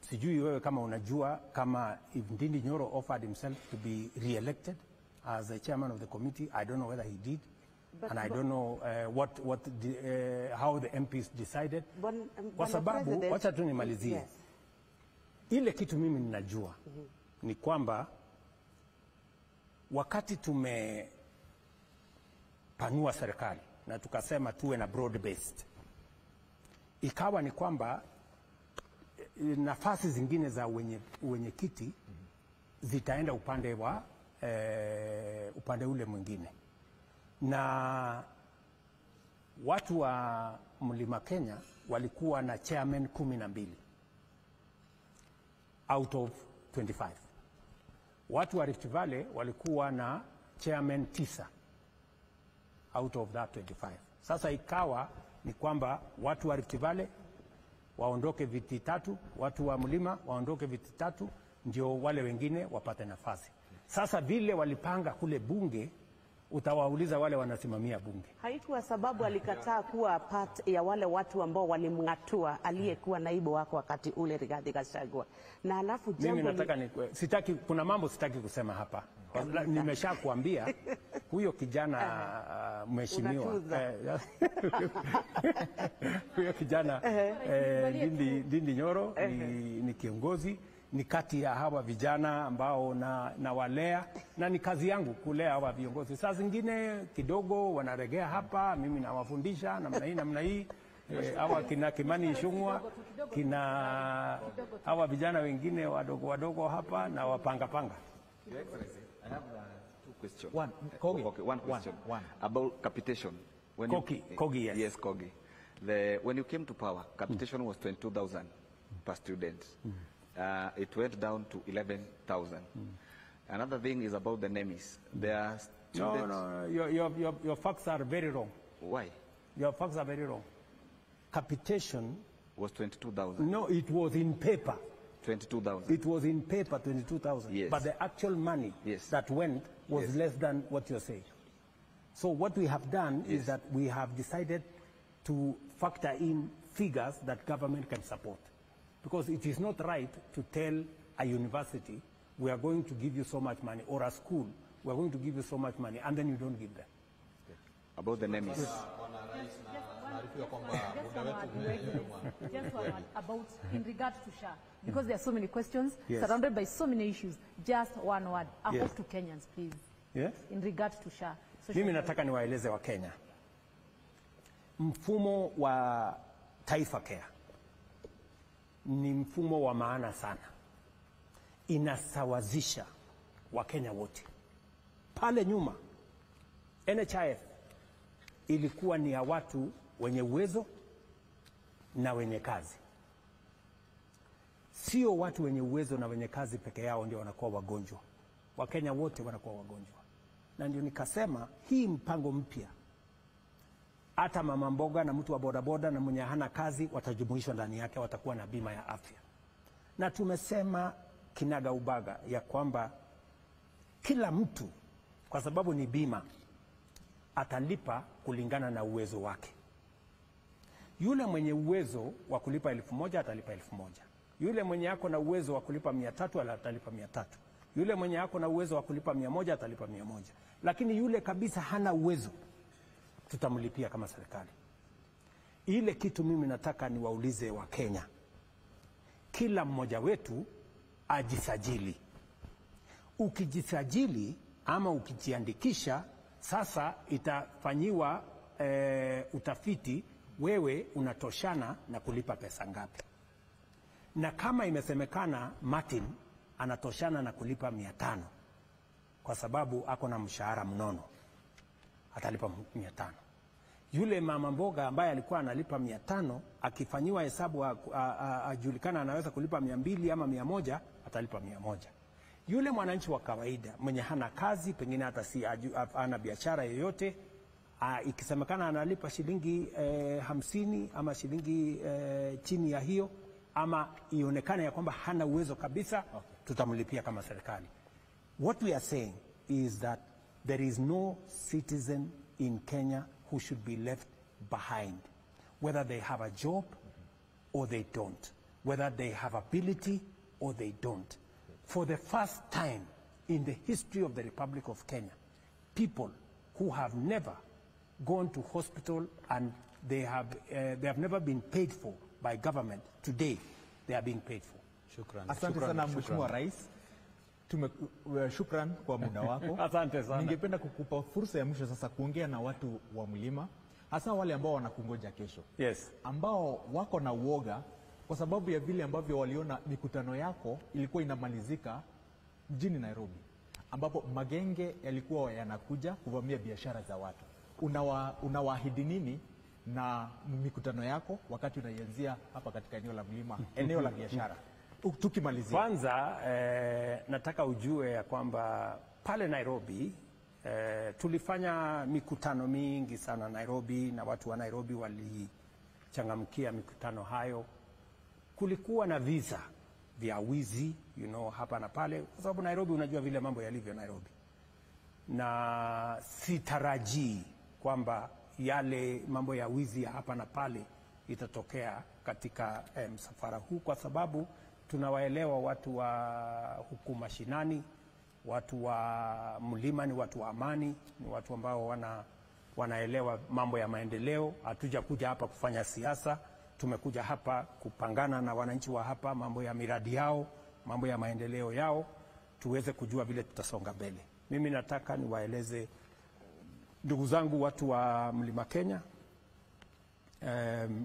sijui wewe kama unajua kama if Ndindi Nyoro offered himself to be re-elected as a chairman of the committee. I don't know whether he did, and I don't know how the MPs decided. Kwa sababu wacha tu nimalizie. Yes. Ile kitu mimi ninajua ni kwamba wakati tumepanua serikali na tukasema tuwe na broad based, ikawa ni kwamba nafasi zingine za wenye kiti zitaenda upande ule mwingine, na watu wa Mlima Kenya walikuwa na chairman 12 out of 25. Watu wa Rift Valley walikuwa na chairman 9 out of that 25. Sasa ikawa ni kwamba watu wa Rift Valley waondoke viti 3, watu wa mlima waondoke viti 3, ndio wale wengine wapate nafasi. Sasa vile walipanga kule bunge, utawauliza wale wanasimamia bunge. Haikuwa sababu alikataa kuwa part ya wale watu ambao walimng'atua aliyekuwa naibu wako wakati ule, Rigathi Gachagua. Na alafu mimi nataka sitaki, kuna mambo sitaki kusema hapa. Nimeshakuambia huyo kijana mheshimiwa huyo kijana Ndindi Nyoro ni kiongozi, ni kati ya hawa vijana ambao na walea, na ni kazi yangu kulea hawa viongozi. Saa zingine kidogo wanaregea hapa, mimi nawafundisha namna hii hawa kina Kimani Ichung'wah, kina hawa vijana wengine wadogo hapa na wapanga. I have 2 questions. One, Kogi. Okay, one question. One. About capitation. When Kogi, yes. Yes, Kogi. When you came to power, capitation was 22,000 per student. It went down to 11,000. Another thing is about the NEMIS. There are students... No, your facts are very wrong. Why? Your facts are very wrong. Capitation was 22,000. No, it was in paper. 22,000. It was in paper, 22,000. Yes. But the actual money that went was less than what you're saying. So what we have done is that we have decided to factor in figures that government can support. Because it is not right to tell a university, we are going to give you so much money, or a school, we are going to give you so much money, and then you don't give them. About the NEMIS. Just about in regard to SHA, because there are so many questions surrounded by so many issues. Just one word. I hope to Kenyans, please. Yes. In regard to SHA. Mimi nataka niwaeleze wa Kenya. Mfumo wa Taifa Care ni mfumo wa maana sana. Inasawazisha Wakenya wote. Pale nyuma NHIF ilikuwa ni ya watu wenye uwezo na wenye kazi. Sio watu wenye uwezo na wenye kazi peke yao ndio wanakuwa wagonjwa. Wakenya wote wanakuwa wagonjwa. Na ndio nikasema hii mpango mpya, hata mama mboga na mtu wa bodaboda na mwenye hana kazi watajumuishwa ndani yake, watakuwa na bima ya afya. Na tumesema kinaga ubaga ya kwamba kila mtu, kwa sababu ni bima, atalipa kulingana na uwezo wake. Yule mwenye uwezo wa kulipa 1,000 atalipa 1,000. Yule mwenye ako na uwezo wa kulipa 300 atalipa 300. Yule mwenye ako na uwezo wa kulipa 100 atalipa 100. Lakini yule kabisa hana uwezo, tutamlipia kama serikali. Ile kitu mimi nataka niwaulize wa Kenya, kila mmoja wetu ajisajili. Ukijisajili ama ukijiandikisha, sasa itafanyiwa utafiti, wewe unatoshana na kulipa pesa ngapi. Na kama imesemekana Martin anatoshana na kulipa 500 kwa sababu ako na mshahara mnono, atalipa 500. Yule mama mboga ambaye alikuwa analipa 500, akifanyiwa hesabu ajulikana anaweza kulipa 200 ama 100, atalipa 100. Yule mwananchi wa kawaida mwenye hana kazi, pengine hata si ana biashara yoyote, ikisemekana analipa shilingi 50 ama shilingi chini ya hiyo, ama ionekane ya kwamba hana uwezo kabisa, tutamlipia kama serikali. What we are saying is that there is no citizen in Kenya who should be left behind, whether they have a job or they don't, whether they have ability or they don't. For the first time in the history of the Republic of Kenya, people who have never gone to hospital and they have never been paid for by government, today they are being paid for. Asante sana Mheshimiwa Rais. Shukran kwa muda wako. Asante sana. Ningependa kukupa fursa ya mwisho sasa kuongea na watu wa mlima, hasa wale ambao wanakungoja kesho. Yes. Ambao wako na uoga kwa sababu ya vile ambavyo waliona mikutano yako ilikuwa inamalizika mjini Nairobi, ambapo magenge yalikuwa yanakuja kuvamia biashara za watu. Unawaahidi nini na mikutano yako wakati unaianzia hapa katika eneo la mlima, eneo la biashara? Tukimalizia kwanza, nataka ujue ya kwamba pale Nairobi tulifanya mikutano mingi sana Nairobi, na watu wa Nairobi walichangamkia mikutano hayo. Kulikuwa na visa vya wizi hapa na pale, kwa sababu Nairobi, unajua vile mambo yalivyo Nairobi, na sitarajii kwamba yale mambo ya wizi ya hapa na pale itatokea katika msafara huu, kwa sababu tunawaelewa watu wa huku mashinani, watu wa mlima ni watu wa amani, ni watu ambao wanaelewa mambo ya maendeleo. Hatuja kuja hapa kufanya siasa, tumekuja hapa kupangana na wananchi wa hapa, mambo ya miradi yao, mambo ya maendeleo yao, tuweze kujua vile tutasonga mbele. Mimi nataka niwaeleze ndugu zangu watu wa Mlima Kenya,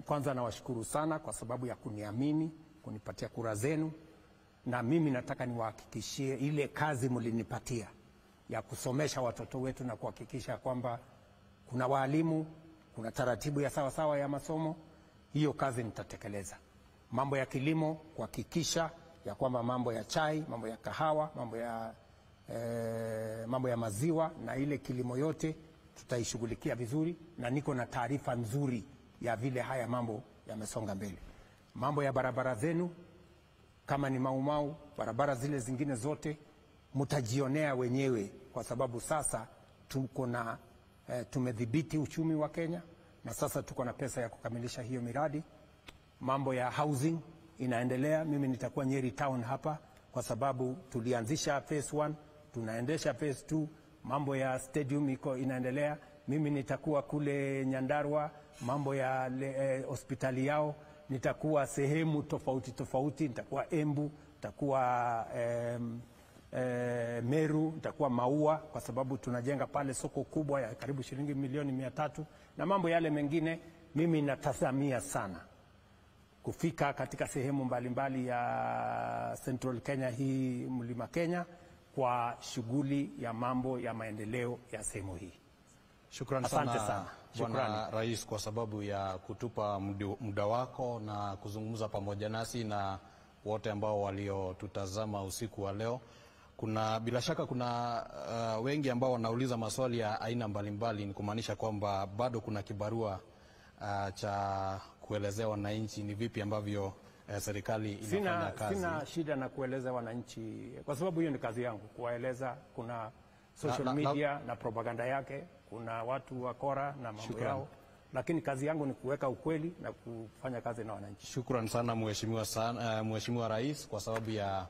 kwanza nawashukuru sana kwa sababu ya kuniamini, kunipatia kura zenu, na mimi nataka niwahakikishie ile kazi mlinipatia ya kusomesha watoto wetu na kuhakikisha kwamba kuna walimu, kuna taratibu ya sawa ya masomo, hiyo kazi nitatekeleza. Mambo ya kilimo, kuhakikisha ya kwamba mambo ya chai, mambo ya kahawa, mambo ya maziwa na ile kilimo yote tutaishughulikia vizuri, na niko na taarifa nzuri ya vile haya mambo yamesonga mbele. Mambo ya barabara zenu, kama ni Mau, barabara zile zingine zote mtajionea wenyewe, kwa sababu sasa tuko na tumedhibiti uchumi wa Kenya, na sasa tuko na pesa ya kukamilisha hiyo miradi. Mambo ya housing inaendelea. Mimi nitakuwa Nyeri town hapa, kwa sababu tulianzisha phase 1, tunaendesha phase 2. Mambo ya stadium inaendelea. Mimi nitakuwa kule Nyandarua, mambo ya hospitali yao, nitakuwa sehemu tofauti, nitakuwa Embu, nitakuwa Meru, nitakuwa Maua, kwa sababu tunajenga pale soko kubwa ya karibu shilingi milioni 300, na mambo yale mengine. Mimi natazamia sana kufika katika sehemu mbalimbali ya Central Kenya, hii Mlima Kenya, kwa shughuli ya mambo ya maendeleo ya sehemu hii. Shukrani sana Bwana Rais kwa sababu ya kutupa muda wako na kuzungumza pamoja nasi na wote ambao waliotutazama usiku wa leo. Bila shaka kuna wengi ambao wanauliza maswali ya aina mbalimbali, ni kumaanisha kwamba bado kuna kibarua cha kuelezea wananchi ni vipi ambavyo serikali inafanya kazi. Sina shida na kueleza wananchi, kwa sababu hiyo ni kazi yangu, kuwaeleza. Kuna social media na propaganda yake, kuna watu wa kora na mambo yao, lakini kazi yangu ni kuweka ukweli na kufanya kazi na wananchi. Shukrani sana Mheshimiwa Rais kwa sababu ya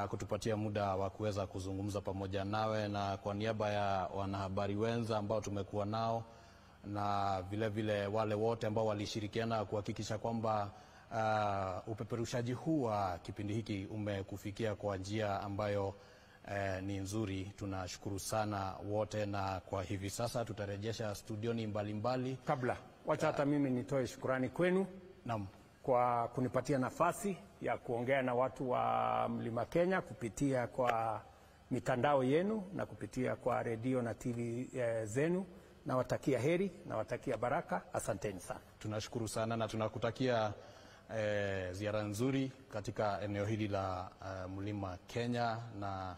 kutupatia muda wa kuweza kuzungumza pamoja nawe, na kwa niaba ya wanahabari wenza ambao tumekuwa nao, na vile wale wote ambao walishirikiana kuhakikisha kwamba upeperushaji huu wa kipindi hiki umekufikia kwa njia ambayo ni nzuri. Tunashukuru sana wote, na kwa hivi sasa tutarejesha studioni mbalimbali. Kabla wacha hata mimi nitoe shukrani kwenu kwa kunipatia nafasi ya kuongea na watu wa Mlima Kenya kupitia kwa mitandao yenu na kupitia kwa redio na TV zenu. Nawatakia heri, nawatakia baraka. Asanteni sana. Tunashukuru sana na tunakutakia ziara nzuri katika eneo hili la Mlima Kenya, na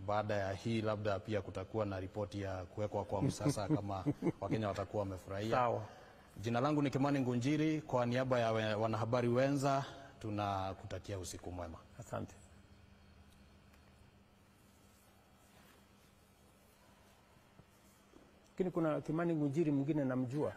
baada ya hii labda pia kutakuwa na ripoti ya kuwekwa kwa msasa kama Wakenya watakuwa wamefurahia. Sawa. Jina langu ni Kimani Ngunjiri, kwa niaba ya wanahabari wenza tunakutakia usiku mwema. Asante. Lakini kuna Kimani Ngunjiri mwingine namjua.